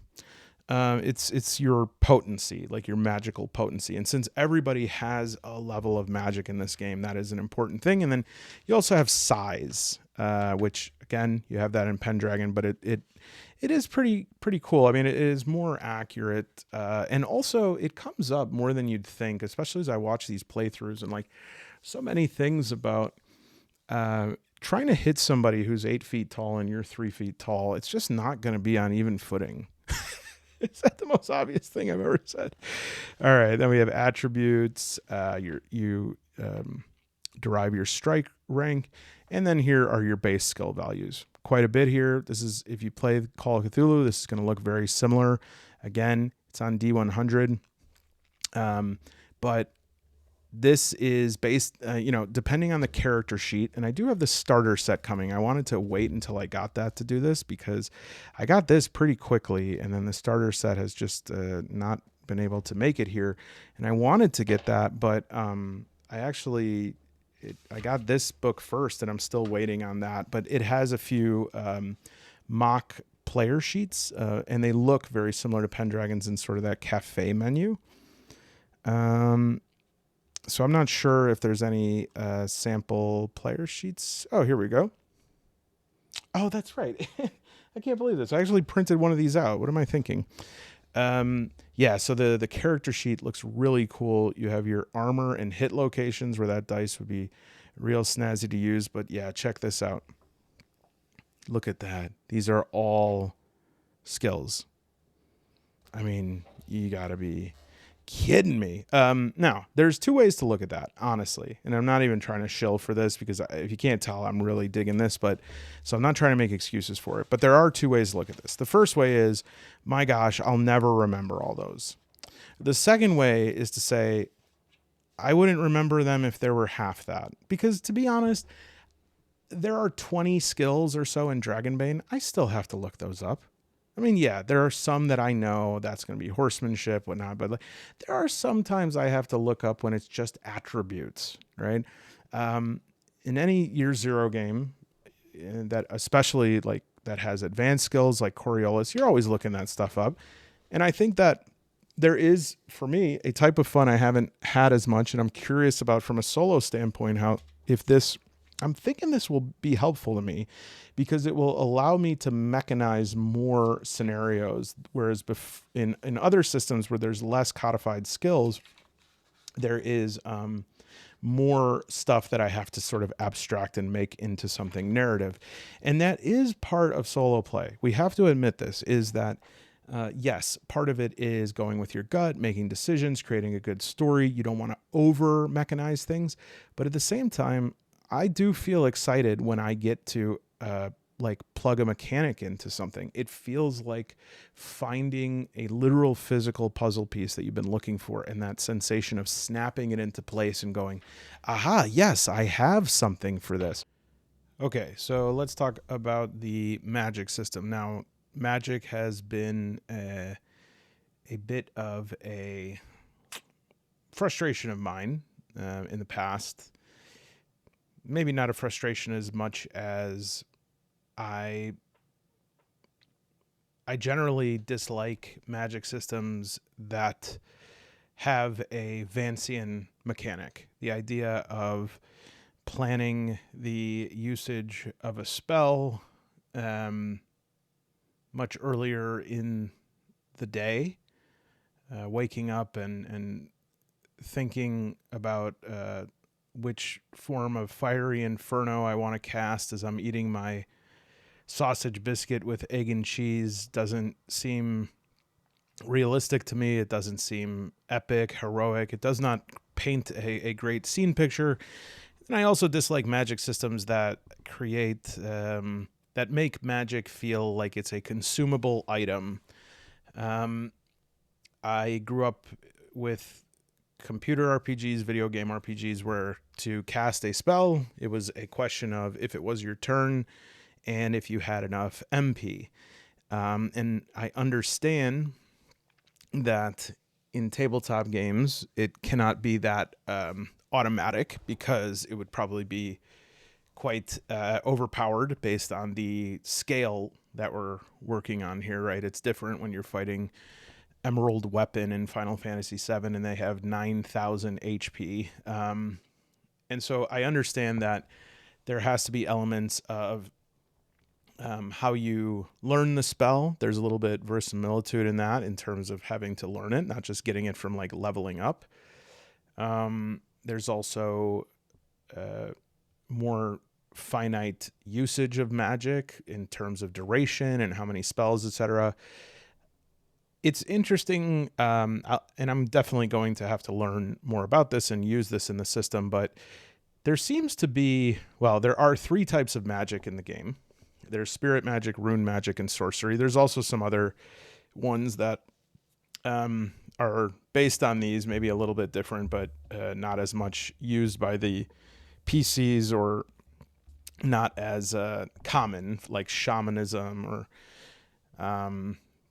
It's your potency, like your magical potency. And since everybody has a level of magic in this game, that is an important thing. And then you also have size, which again, you have that in Pendragon, but it is pretty cool. I mean, it is more accurate. And also it comes up more than you'd think, especially as I watch these playthroughs and like so many things about trying to hit somebody who's 8 feet tall and you're 3 feet tall. It's just not going to be on even footing. Is that the most obvious thing I've ever said? All right. Then we have attributes. You derive your strike rank. And then here are your base skill values. Quite a bit here. This is, if you play Call of Cthulhu, this is going to look very similar. Again, it's on D100. But this is based, depending on the character sheet. And I do have the starter set coming. I wanted to wait until I got that to do this because I got this pretty quickly. And then the starter set has just not been able to make it here. And I wanted to get that, but I got this book first and I'm still waiting on that. But it has a few mock player sheets and they look very similar to Pendragon's in sort of that cafe menu. So I'm not sure if there's any sample player sheets. Oh, here we go. Oh, that's right. I can't believe this. I actually printed one of these out. What am I thinking? Yeah, so the character sheet looks really cool. You have your armor and hit locations where that dice would be real snazzy to use. But yeah, check this out. Look at that. These are all skills. I mean, you gotta be kidding me. Now, there's two ways to look at that, honestly. And I'm not even trying to shill for this because if you can't tell, I'm really digging this. But so I'm not trying to make excuses for it. But there are two ways to look at this. The first way is, my gosh, I'll never remember all those. The second way is to say, I wouldn't remember them if there were half that. Because to be honest, there are 20 skills or so in Dragonbane. I still have to look those up. I mean, yeah, there are some that I know that's going to be horsemanship, whatnot, but there are sometimes I have to look up when it's just attributes, right? In any year zero game, that especially like that has advanced skills like Coriolis, you're always looking that stuff up. And I think that there is, for me, a type of fun I haven't had as much, and I'm curious about from a solo standpoint, I'm thinking this will be helpful to me because it will allow me to mechanize more scenarios. Whereas in other systems where there's less codified skills, there is more stuff that I have to sort of abstract and make into something narrative. And that is part of solo play. We have to admit this, is that yes, part of it is going with your gut, making decisions, creating a good story. You don't want to over mechanize things. But at the same time, I do feel excited when I get to like plug a mechanic into something. It feels like finding a literal physical puzzle piece that you've been looking for, and that sensation of snapping it into place and going, aha, yes, I have something for this. Okay, so let's talk about the magic system. Now, magic has been a bit of a frustration of mine in the past. Maybe not a frustration as much as I generally dislike magic systems that have a Vancian mechanic. The idea of planning the usage of a spell much earlier in the day, waking up and thinking about which form of fiery inferno I want to cast as I'm eating my sausage biscuit with egg and cheese doesn't seem realistic to me. It doesn't seem epic, heroic. It does not paint a great scene picture. And I also dislike magic systems that create, that make magic feel like it's a consumable item. I grew up with computer RPGs, video game RPGs, where to cast a spell, it was a question of if it was your turn and if you had enough MP. And I understand that in tabletop games, it cannot be that automatic because it would probably be quite overpowered based on the scale that we're working on here, right? It's different when you're fighting Emerald Weapon in Final Fantasy VII and they have 9,000 HP. And so I understand that there has to be elements of how you learn the spell. There's a little bit verisimilitude in that in terms of having to learn it, not just getting it from like leveling up. There's also more finite usage of magic in terms of duration and how many spells, etc. It's interesting, and I'm definitely going to have to learn more about this and use this in the system, but there seems to be, well, there are 3 types of magic in the game. There's spirit magic, rune magic, and sorcery. There's also some other ones that are based on these, maybe a little bit different, but not as much used by the PCs or not as common, like shamanism or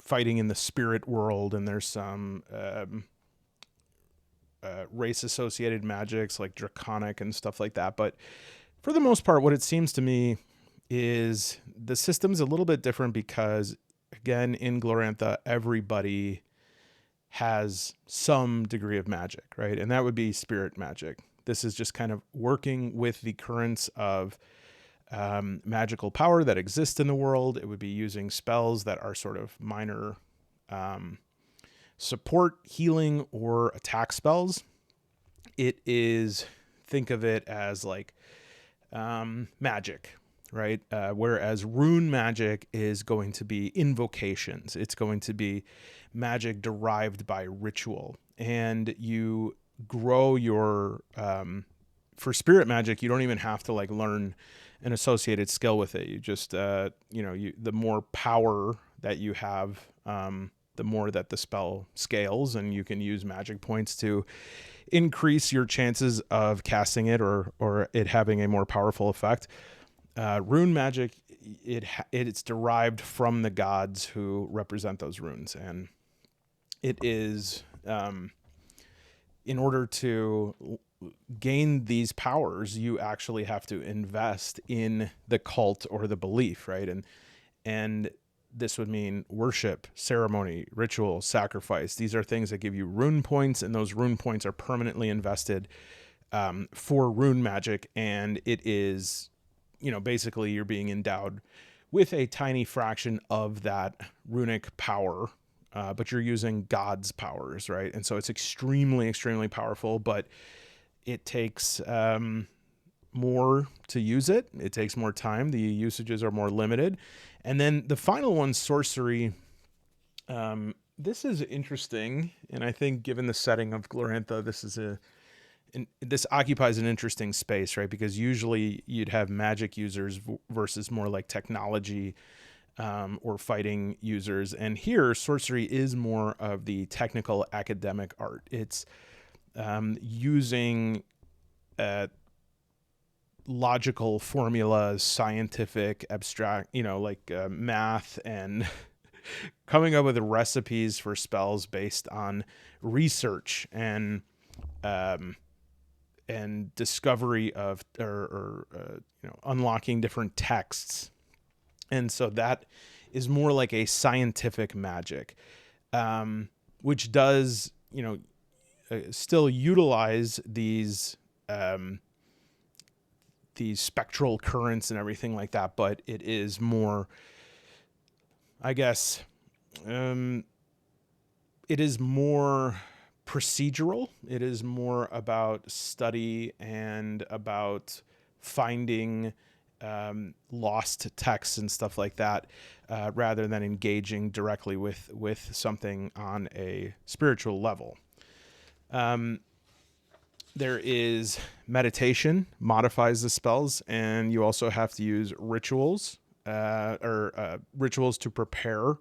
fighting in the spirit world. And there's some race-associated magics like draconic and stuff like that. But for the most part, what it seems to me is the system's a little bit different because, again, in Glorantha, everybody has some degree of magic, right? And that would be spirit magic. This is just kind of working with the currents of magical power that exists in the world. It would be using spells that are sort of minor support, healing, or attack spells. It is, think of it as like magic, right? Whereas rune magic is going to be invocations. It's going to be magic derived by ritual. And you grow your, for spirit magic, you don't even have to like learn an associated skill with it. You just, the more power that you have, the more that the spell scales, and you can use magic points to increase your chances of casting it or it having a more powerful effect. Rune magic, it's derived from the gods who represent those runes, and it is, in order to gain these powers, you actually have to invest in the cult or the belief, right? And this would mean worship, ceremony, ritual, sacrifice. These are things that give you rune points, and those rune points are permanently invested for rune magic. And it is, basically you're being endowed with a tiny fraction of that runic power, but you're using God's powers, right? And so it's extremely, extremely powerful, but it takes more to use it. It takes more time. The usages are more limited. And then the final one, sorcery. This is interesting, and I think given the setting of Glorantha, this occupies an interesting space, right? Because usually you'd have magic users versus more like technology or fighting users, and here sorcery is more of the technical academic art. It's using logical formulas, scientific, abstract, math, and coming up with recipes for spells based on research and discovery of or unlocking different texts. And so that is more like a scientific magic, which does, still utilize these spectral currents and everything like that, but it is more, I guess, it is more procedural. It is more about study and about finding lost texts and stuff like that, rather than engaging directly with something on a spiritual level. There is meditation, modifies the spells, and you also have to use rituals rituals to prepare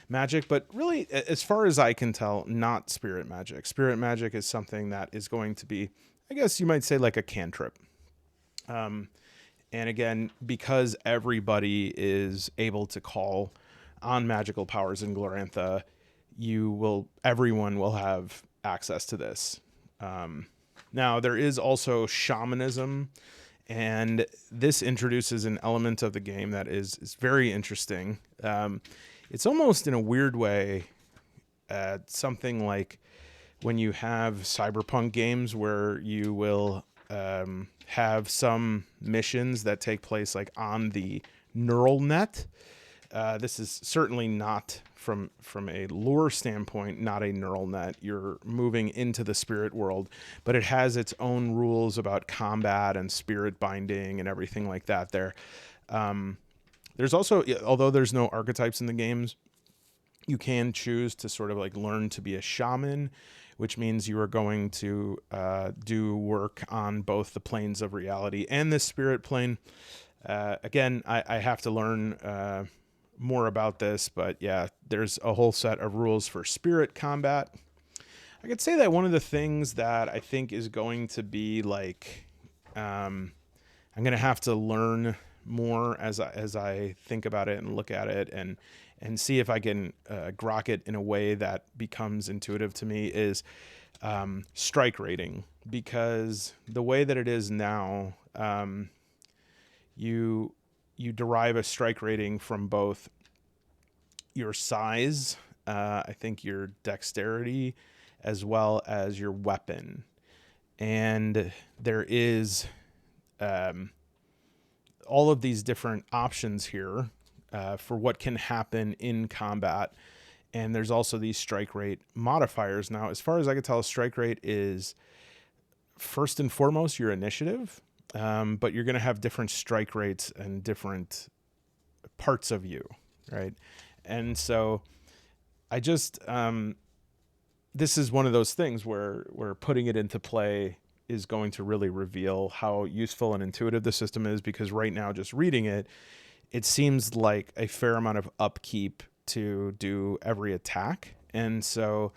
magic. But really, as far as I can tell, not spirit magic. Spirit magic is something that is going to be, I guess you might say, like a cantrip. And again, because everybody is able to call on magical powers in Glorantha, everyone will have access to this. Now, there is also shamanism, and this introduces an element of the game that is very interesting. It's almost in a weird way something like when you have cyberpunk games where you will have some missions that take place like on the neural net. This is certainly not from a lore standpoint, not a neural net. You're moving into the spirit world, but it has its own rules about combat and spirit binding and everything like that there. There's also, although there's no archetypes in the games, you can choose to sort of like learn to be a shaman, which means you are going to do work on both the planes of reality and the spirit plane. Again, I have to learn more about this, but yeah, there's a whole set of rules for spirit combat. I could say that one of the things that I think is going to be like, I'm going to have to learn more as I think about it and look at it and see if I can grok it in a way that becomes intuitive to me, is strike rating. Because the way that it is now, you derive a strike rating from both your size, I think your dexterity, as well as your weapon. And there is all of these different options here for what can happen in combat. And there's also these strike rate modifiers. Now, as far as I can tell, strike rate is first and foremost your initiative, but you're going to have different strike rates and different parts of you, right? And so I just this is one of those things where putting it into play is going to really reveal how useful and intuitive the system is, because right now, just reading it, it seems like a fair amount of upkeep to do every attack. And so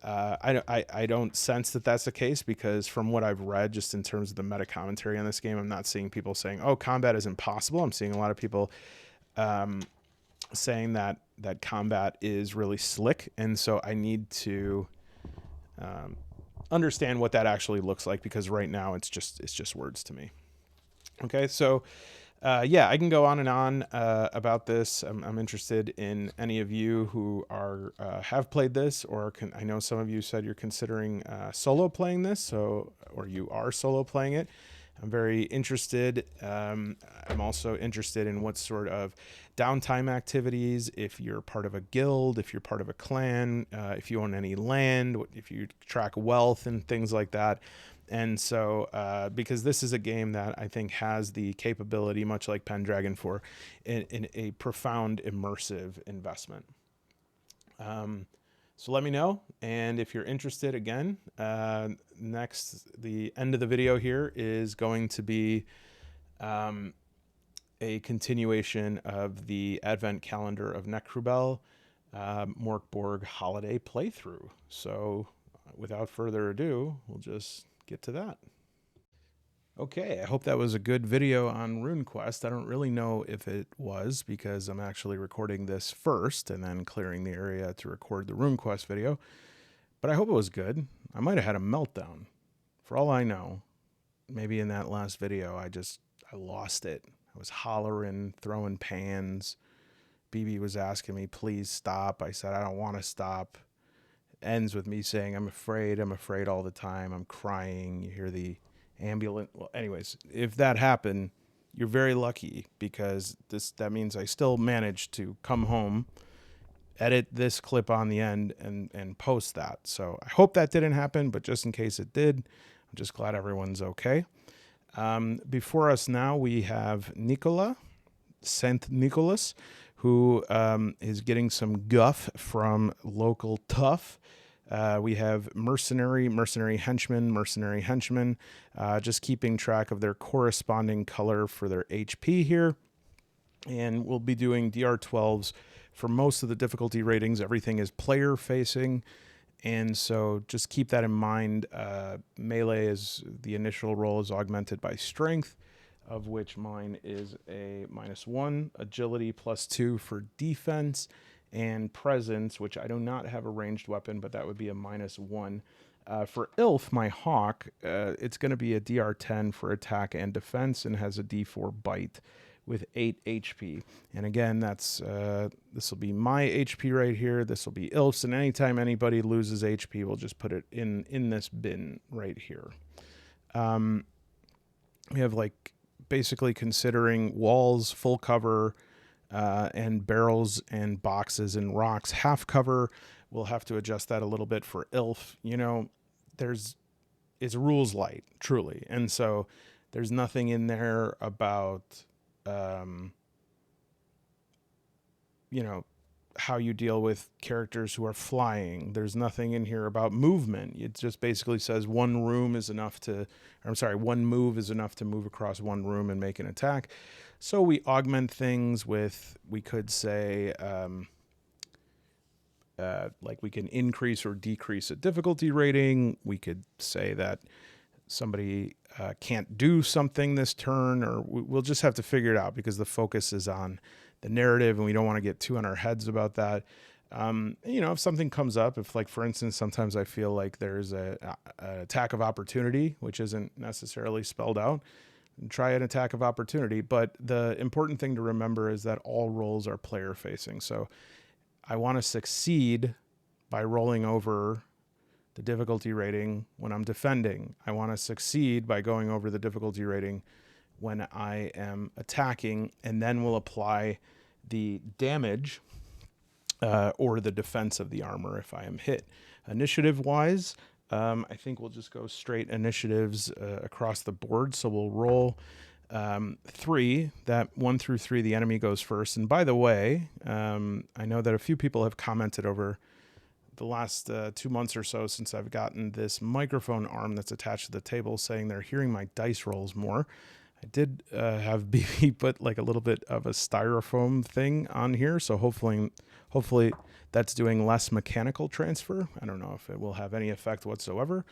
I don't sense that that's the case, because from what I've read, just in terms of the meta commentary on this game, I'm not seeing people saying, oh, combat is impossible. I'm seeing a lot of people saying that combat is really slick. And so I need to understand what that actually looks like, because right now it's just words to me. Okay, so yeah, I can go on and on about this. I'm interested in any of you who are have played this, or I know some of you said you're considering solo playing this, or you are solo playing it. I'm very interested. I'm also interested in what sort of downtime activities, if you're part of a guild, if you're part of a clan, if you own any land, if you track wealth and things like that. And so, because this is a game that I think has the capability, much like Pendragon 4, in a profound immersive investment. So let me know. And if you're interested, again, the end of the video here is going to be a continuation of the advent calendar of nechrubel, Mork Borg holiday playthrough. So without further ado, we'll just get to that. Okay, I hope that was a good video on Runequest. I don't really know if it was, because I'm actually recording this first and then clearing the area to record the Runequest video. But I hope it was good. I might have had a meltdown. For all I know, maybe in that last video, I lost it. I was hollering, throwing pans. BB was asking me, please stop. I said, I don't want to stop. It ends with me saying, I'm afraid all the time. I'm crying. You hear the ambulance. Well, anyways, if that happened, you're very lucky, because that means I still managed to come home, edit this clip on the end, and post that. So I hope that didn't happen, but just in case it did, I'm just glad everyone's okay. Before us now, we have Saint Nicholas, who is getting some guff from local tough. We have mercenary henchman, just keeping track of their corresponding color for their HP here. And we'll be doing DR12s for most of the difficulty ratings. Everything is player facing. And so just keep that in mind. Melee is the initial roll is augmented by strength, of which mine is a -1, agility +2 for defense, and presence, which I do not have a ranged weapon, but that would be a -1. For Ilf, my hawk, it's going to be a DR10 for attack and defense, and has a D4 bite with 8 HP. And again, that's this will be my HP right here. This will be Ilf's, and anytime anybody loses HP, we'll just put it in this bin right here. We have, like, basically considering walls full cover, and barrels and boxes and rocks half cover. We'll have to adjust that a little bit for Ilf. You know, it's rules light, truly. And so there's nothing in there about, you know, how you deal with characters who are flying. There's nothing in here about movement. It just basically says one move is enough to move across one room and make an attack. So we augment things with, we could say, like, we can increase or decrease a difficulty rating. We could say that somebody can't do something this turn, or we'll just have to figure it out, because the focus is on the narrative and we don't want to get too on our heads about that. You know, if something comes up, if, like, for instance, sometimes I feel like there's an attack of opportunity, which isn't necessarily spelled out, try an attack of opportunity. But the important thing to remember is that all rolls are player facing. So I want to succeed by rolling over the difficulty rating when I'm defending. I want to succeed by going over the difficulty rating when I am attacking, and then we'll apply the damage or the defense of the armor if I am hit. Initiative-wise, I think we'll just go straight initiatives across the board. So we'll roll 3. That 1 through 3, the enemy goes first. And by the way, I know that a few people have commented over the last 2 months or so since I've gotten this microphone arm that's attached to the table saying they're hearing my dice rolls more. I did have BB put like a little bit of a styrofoam thing on here, so hopefully that's doing less mechanical transfer. I don't know if it will have any effect whatsoever,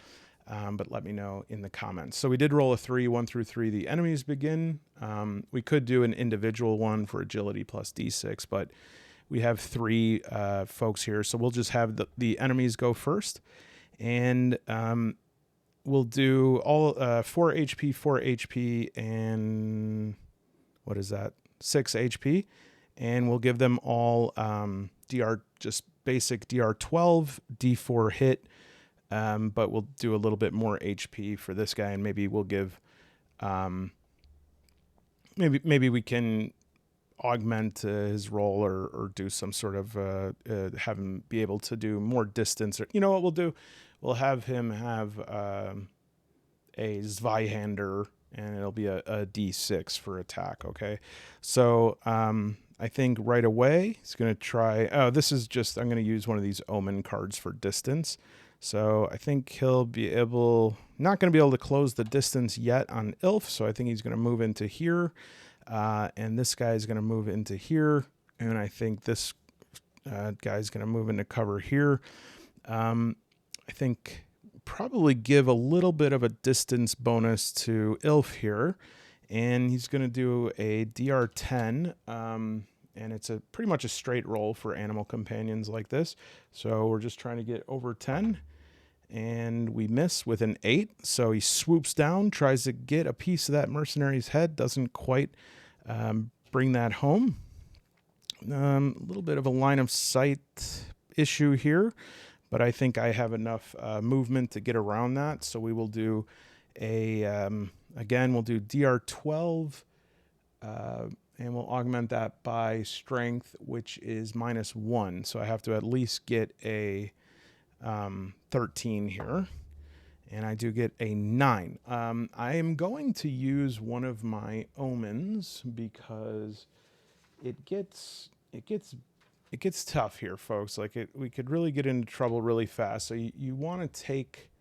but let me know in the comments. So we did roll a 3, 1 through 3. The enemies begin. We could do an individual one for agility plus D6, but we have 3 folks here, so we'll just have the enemies go first, and we'll do all 4 HP, 4 HP, and what is that? 6 HP, and we'll give them all just basic DR 12, D4 hit, but we'll do a little bit more HP for this guy, and maybe we'll give maybe we can augment his roll or do some sort of have him be able to do more distance, or you know what we'll do, we'll have him have a Zweihander, and it'll be a D6 for attack. Okay, so I think right away he's going to try, this is just, I'm going to use one of these omen cards for distance. So I think he'll be not going to be able to close the distance yet on Ilf, so I think he's going to move into here. And this guy is going to move into here, and I think this guy's going to move into cover here. I think probably give a little bit of a distance bonus to Ilf here, and he's going to do a DR10, and it's pretty much a straight roll for animal companions like this. So we're just trying to get over 10, and we miss with an 8. So he swoops down, tries to get a piece of that mercenary's head, doesn't quite bring that home. A little bit of a line of sight issue here, but I think I have enough movement to get around that. So we will do again, we'll do DR12, and we'll augment that by strength, which is -1. So I have to at least get a 13 here. And I do get a 9. I am going to use one of my omens because it gets tough here, folks. Like we could really get into trouble really fast. So you want to take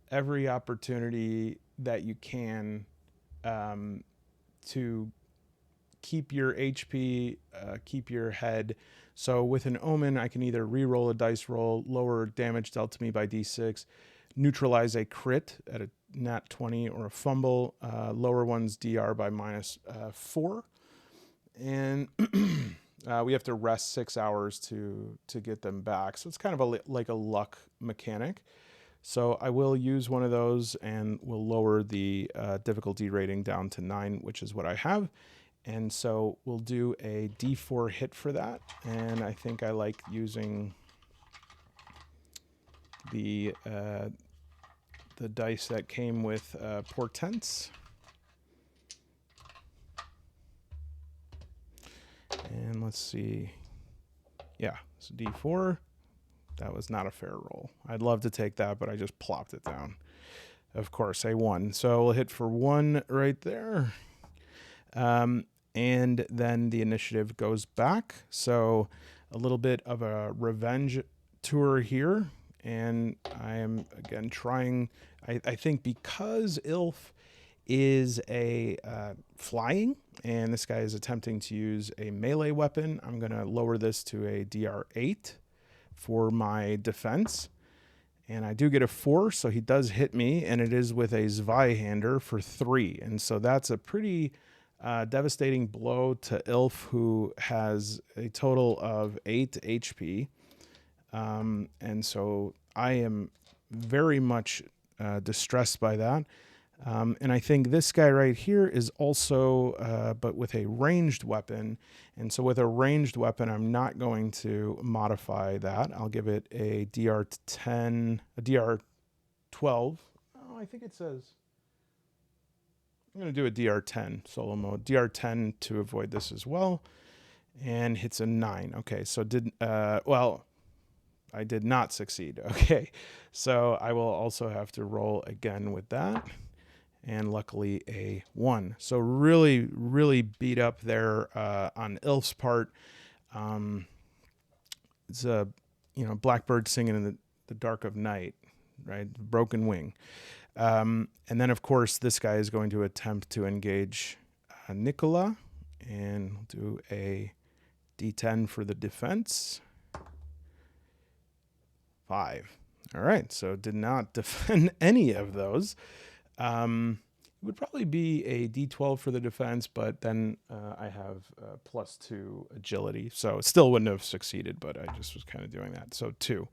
every opportunity that you can to keep your HP, keep your head. So with an omen, I can either re-roll a dice roll, lower damage dealt to me by D6, neutralize a crit at a nat 20 or a fumble, lower one's DR by -4, and we have to rest 6 hours to get them back. So it's kind of like a luck mechanic. So I will use one of those, and we'll lower the difficulty rating down to 9, which is what I have. And so we'll do a D4 hit for that, and I think I like using the dice that came with portents. And let's see. Yeah, so D4. That was not a fair roll. I'd love to take that, but I just plopped it down. Of course, a 1. So we'll hit for 1 right there. And then the initiative goes back. So a little bit of a revenge tour here. And I am, again, trying, I think because Ilf is a flying, and this guy is attempting to use a melee weapon, I'm going to lower this to a DR8 for my defense. And I do get a 4, so he does hit me, and it is with a Zweihander for 3. And so that's a pretty devastating blow to Ilf, who has a total of 8 HP. And so I am very much distressed by that. And I think this guy right here is also, but with a ranged weapon. And so with a ranged weapon, I'm not going to modify that. I'll give it a DR10, a DR12. Oh, I think it says, I'm going to do a DR10 solo mode, DR10 to avoid this as well. and hits a 9. Okay, so well, I did not succeed. Okay, so I will also have to roll again with that, and luckily a 1. So really, really beat up there on Ilf's part. It's a, blackbird singing in the dark of night, right? Broken wing. And then, of course, this guy is going to attempt to engage Nicola, and we'll do a D10 for the defense. 5. All right, so did not defend any of those. It would probably be a D12 for the defense, but then I have +2 agility, so it still wouldn't have succeeded, but I just was kind of doing that. So 2.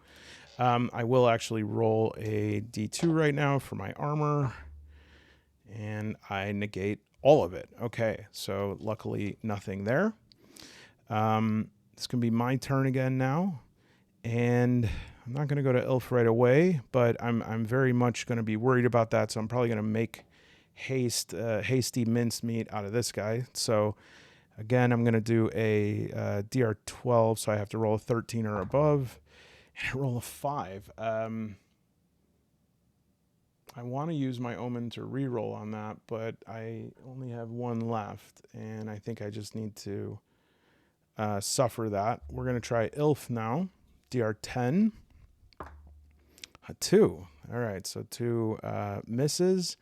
I will actually roll a D2 right now for my armor, and I negate all of it. Okay, so luckily nothing there. It's going to be my turn again now, and I'm not going to go to Ilf right away, but I'm very much going to be worried about that, so I'm probably going to make hasty mincemeat out of this guy. So again, I'm going to do a DR12, so I have to roll a 13 or above, and I roll a 5. I want to use my omen to reroll on that, but I only have 1 left, and I think I just need to suffer that. We're going to try Ilf now. DR10. A 2. All right, so 2 misses.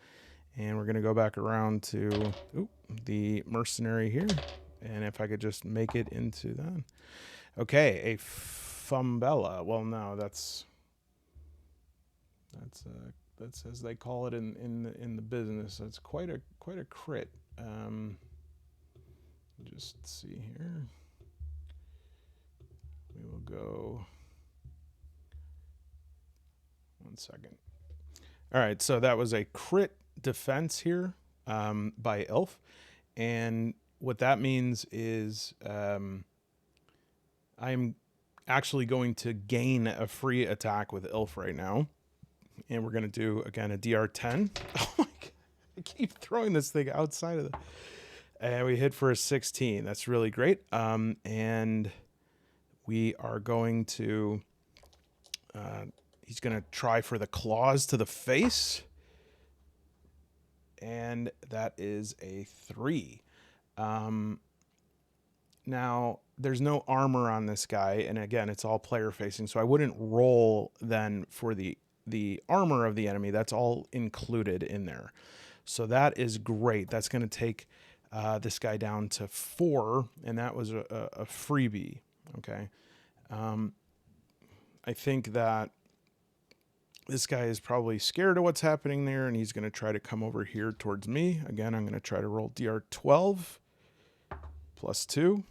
And we're going to go back around to the mercenary here. And if I could just make it into that. Okay, a fumbella. Well, no, that's as they call it in the business. That's quite a crit. Just see here. We will go 1 second. All right, so that was a crit defense here by Ilf, and what that means is I'm actually going to gain a free attack with Ilf right now, and we're going to do again a DR10. Oh my god, I keep throwing this thing outside of the, and we hit for a 16. That's really great. And we are going to he's going to try for the claws to the face. And that is a 3. Now, there's no armor on this guy, and again, it's all player facing, so I wouldn't roll then for the armor of the enemy. That's all included in there. So that is great. That's going to take this guy down to 4, and that was a freebie. Okay. I think that this guy is probably scared of what's happening there, and he's going to try to come over here towards me. Again, I'm going to try to roll DR12 +2.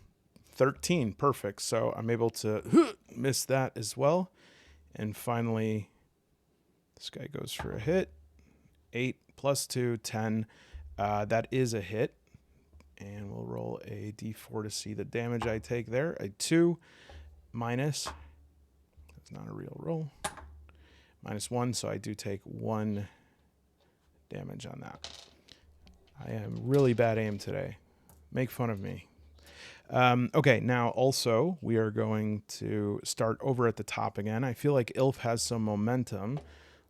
13. Perfect. So I'm able to miss that as well. And finally, this guy goes for a hit. 8 +2, 10. That is a hit. And we'll roll a D4 to see the damage I take there. A 2 minus. That's not a real roll. -1, so I do take 1 damage on that. I am really bad aim today. Make fun of me. Okay, now also we are going to start over at the top again. I feel like Ilf has some momentum,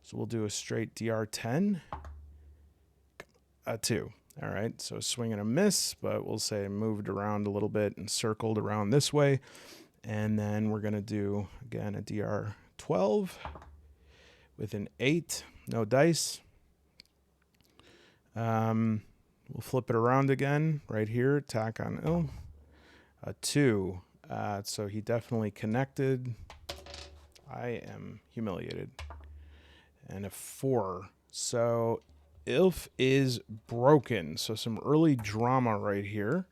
so we'll do a straight DR10. A 2. All right, so swing and a miss, but we'll say moved around a little bit and circled around this way. And then we're going to do, again, a DR12. With an 8, no dice. We'll flip it around again right here. Attack on Ilf. A 2. So he definitely connected. I am humiliated. And a 4. So Ilf is broken. So some early drama right here.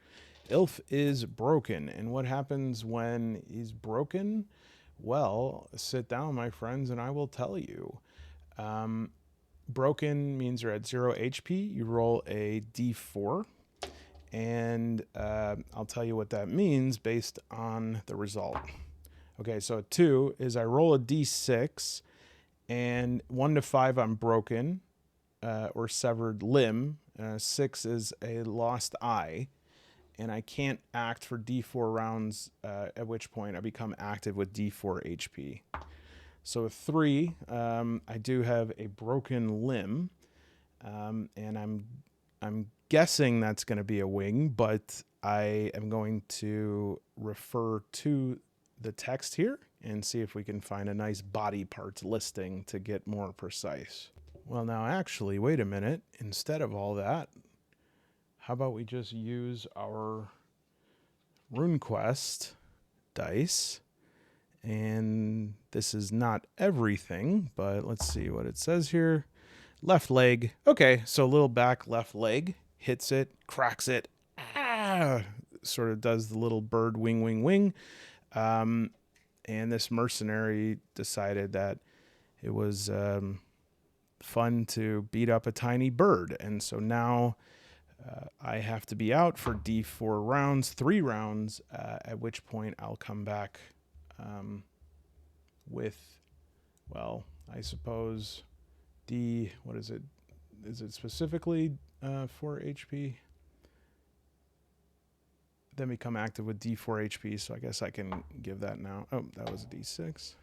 Ilf is broken. And what happens when he's broken? Well, sit down, my friends, and I will tell you. Broken means you're at 0 HP. You roll a D4, and I'll tell you what that means based on the result. Okay, so 2 is I roll a D6, and 1 to 5 I'm broken or severed limb. 6 is a lost eye. and I can't act for D4 rounds, at which point I become active with D4 HP. So with 3, I do have a broken limb, and I'm guessing that's going to be a wing, but I am going to refer to the text here and see if we can find a nice body parts listing to get more precise. Well, now actually, wait a minute. Instead of all that, how about we just use our Runequest dice? And this is not everything, but let's see what it says here. Left leg. Okay, so a little back left leg. Hits it, cracks it. Ah! Sort of does the little bird wing, wing, wing. And this mercenary decided that it was fun to beat up a tiny bird. And so now I have to be out for D4 rounds, 3 rounds, at which point I'll come back with, well, I suppose what is it? Is it specifically 4 HP? Then become active with D4 HP, so I guess I can give that now. Oh, that was a D6.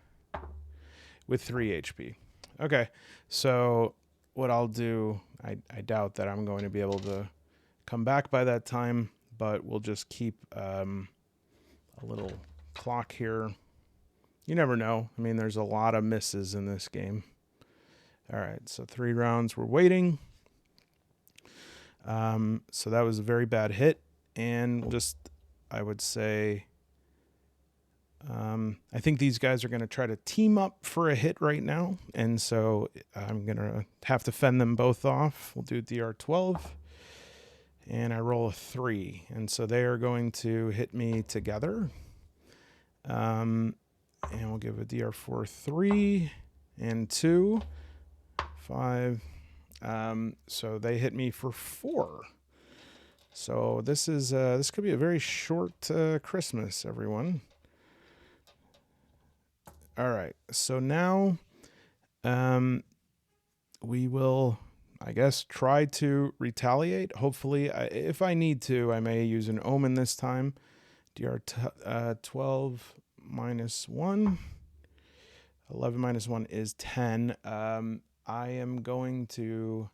With 3 HP. Okay, so what I'll do, I doubt that I'm going to be able to come back by that time, but we'll just keep a little clock here. You never know. I mean, there's a lot of misses in this game. All right, so 3 rounds we're waiting. So that was a very bad hit. And just, I would say, I think these guys are going to try to team up for a hit right now. And so I'm going to have to fend them both off. We'll do DR12. And I roll a 3. And so they are going to hit me together. And we'll give a DR4 3 and 2. 5. So they hit me for 4. So this could be a very short Christmas, everyone. All right. So now we will, I guess, try to retaliate. Hopefully, if I need to, I may use an omen this time. DR 12 minus 1. 11 minus 1 is 10. I am going to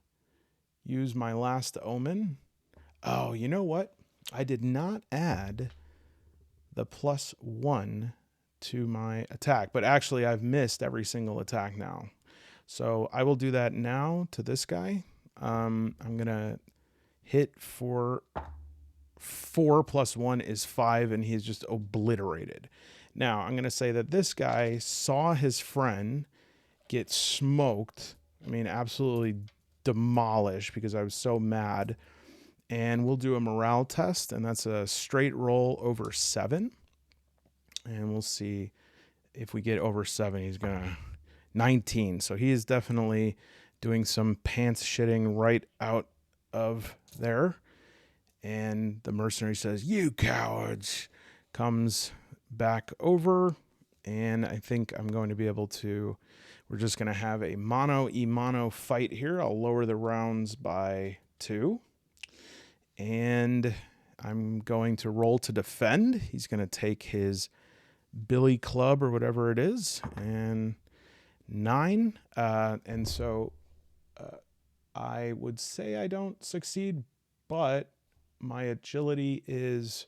use my last omen. Oh, you know what? I did not add the +1 to my attack, but actually I've missed every single attack now. So I will do that now to this guy. I'm going to hit for 4 + 1 is 5, and he's just obliterated. Now, I'm going to say that this guy saw his friend get smoked. I mean, absolutely demolished because I was so mad. And we'll do a morale test, and that's a straight roll over 7. And we'll see if we get over 7. He's going to 19. So he is definitely doing some pants shitting right out of there. And the mercenary says, "You cowards," comes back over. And I think I'm going to be able to, we're just going to have a mono-e-mono fight here. I'll lower the rounds by 2. And I'm going to roll to defend. He's going to take his billy club or whatever it is. And 9. And so I would say I don't succeed, but my agility is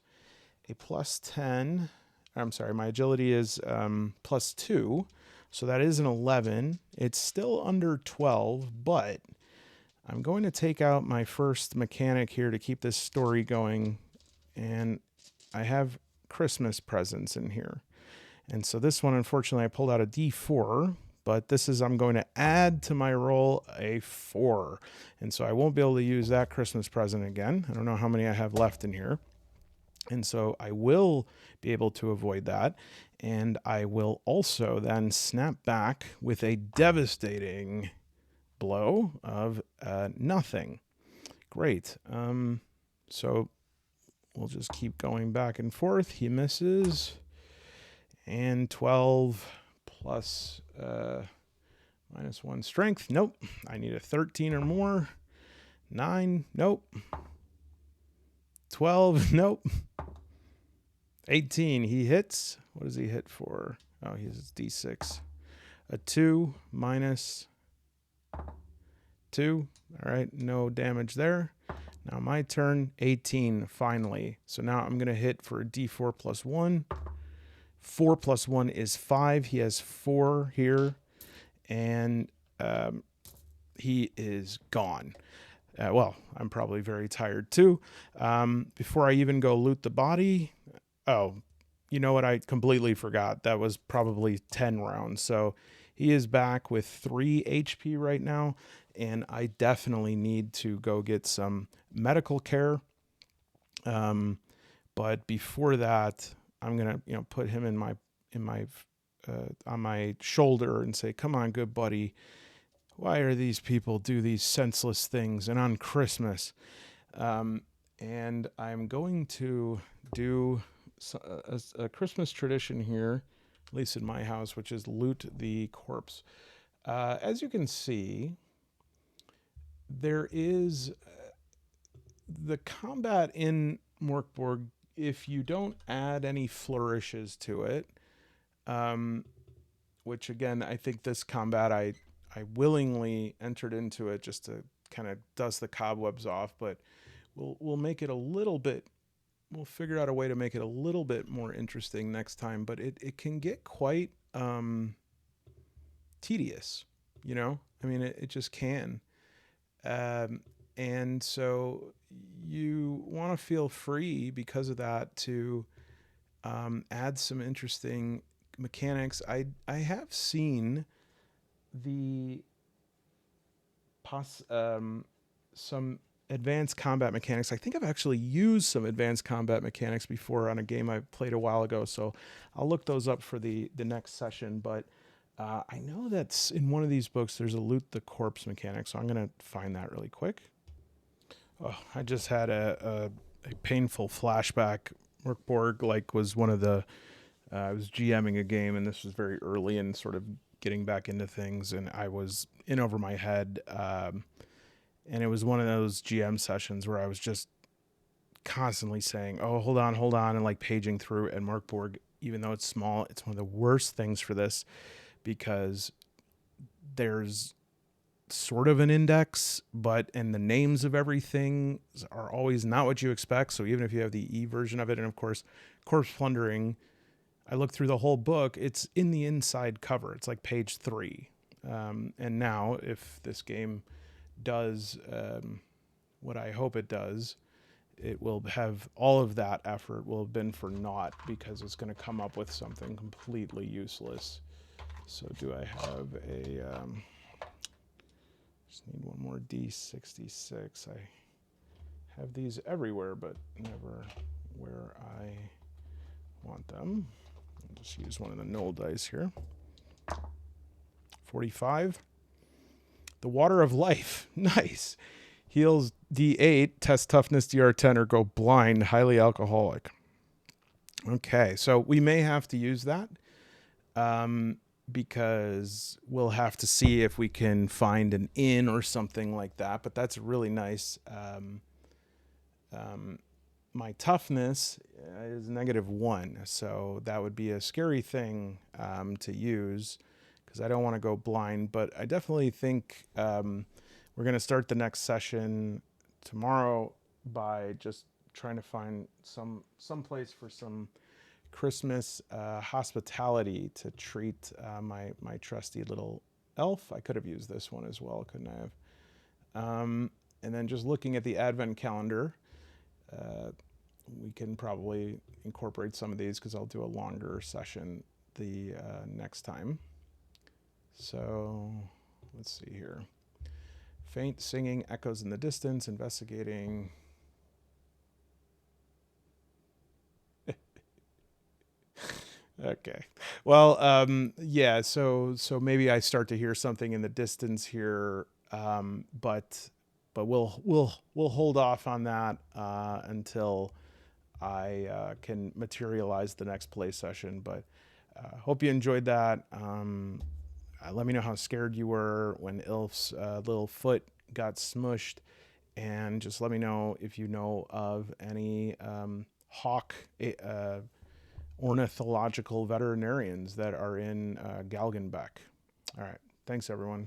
a +10. I'm sorry, my agility is +2. So that is an 11. It's still under 12, but I'm going to take out my first mechanic here to keep this story going. And I have Christmas presents in here. And so this one, unfortunately, I pulled out a D4. But this is, I'm going to add to my roll a 4. And so I won't be able to use that Christmas present again. I don't know how many I have left in here. And so I will be able to avoid that. And I will also then snap back with a devastating blow of nothing. Great. So we'll just keep going back and forth. He misses. And 12 plus -1 strength. Nope. I need a 13 or more. 9. Nope. 12. Nope. 18. He hits. What does he hit for? Oh, he has D6. A 2 minus 2. All right, no damage there. Now my turn. 18 finally. So now I'm going to hit for a D4 plus 1. 4 plus 1 is 5. He has 4 here. And he is gone. Well, I'm probably very tired too. Before I even go loot the body, oh, you know what? I completely forgot. That was probably 10 rounds. So he is back with 3 HP right now, and I definitely need to go get some medical care. But before that, I'm gonna put him in my on my shoulder and say, "Come on, good buddy. Why are these people do these senseless things and on Christmas?" And I'm going to do a Christmas tradition here, at least in my house, which is loot the corpse. As you can see, there is the combat in Mörk Borg. If you don't add any flourishes to it, which again, I think this combat I willingly entered into it just to kind of dust the cobwebs off, but we'll make it a little bit, we'll figure out a way to make it a little bit more interesting next time, but it can get quite tedious, I mean, it just can. And so you want to feel free because of that to add some interesting mechanics. I have seen some advanced combat mechanics. I think I've actually used some advanced combat mechanics before on a game I played a while ago, so I'll look those up for the next session. But I know that's in one of these books there's a loot the corpse mechanic, so I'm gonna find that really quick. Oh, I just had a painful flashback. Mörk Borg was one of the I was GMing a game, and this was very early and sort of getting back into things, and I was in over my head. And it was one of those GM sessions where I was just constantly saying, "Oh, hold on," and paging through. And Mörk Borg, even though it's small, it's one of the worst things for this because there's sort of an index, and the names of everything are always not what you expect. So even if you have the E version of it, and of course, corpse plundering, I looked through the whole book. It's in the inside cover. It's like page 3. And now, if this game does what I hope it does, it will have all of that effort will have been for naught because it's going to come up with something completely useless. So do I have a... just need one more D66. I have these everywhere, but never where I want them. I'll just use one of the null dice here. 45. The Water of Life. Nice. Heals D8, test toughness DR10, or go blind, highly alcoholic. Okay, so we may have to use that because we'll have to see if we can find an inn or something like that, but that's really nice. My toughness is -1, so that would be a scary thing to use because I don't want to go blind, but I definitely think we're going to start the next session tomorrow by just trying to find some place for some Christmas hospitality to treat my trusty little elf. I could have used this one as well, couldn't I have? And then just looking at the advent calendar, we can probably incorporate some of these because I'll do a longer session the next time. So let's see here. Faint singing echoes in the distance, investigating. Okay. Well, yeah, so maybe I start to hear something in the distance here, but we'll hold off on that until I can materialize the next play session. But hope you enjoyed that. Let me know how scared you were when Ilf's little foot got smushed, and just let me know if you know of any hawk ornithological veterinarians that are in Galgenbeck. All right. Thanks, everyone.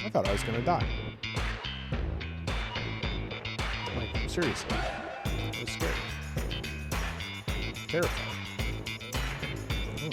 I thought I was going to die. Like, seriously. I was scared. Terrified. Oh,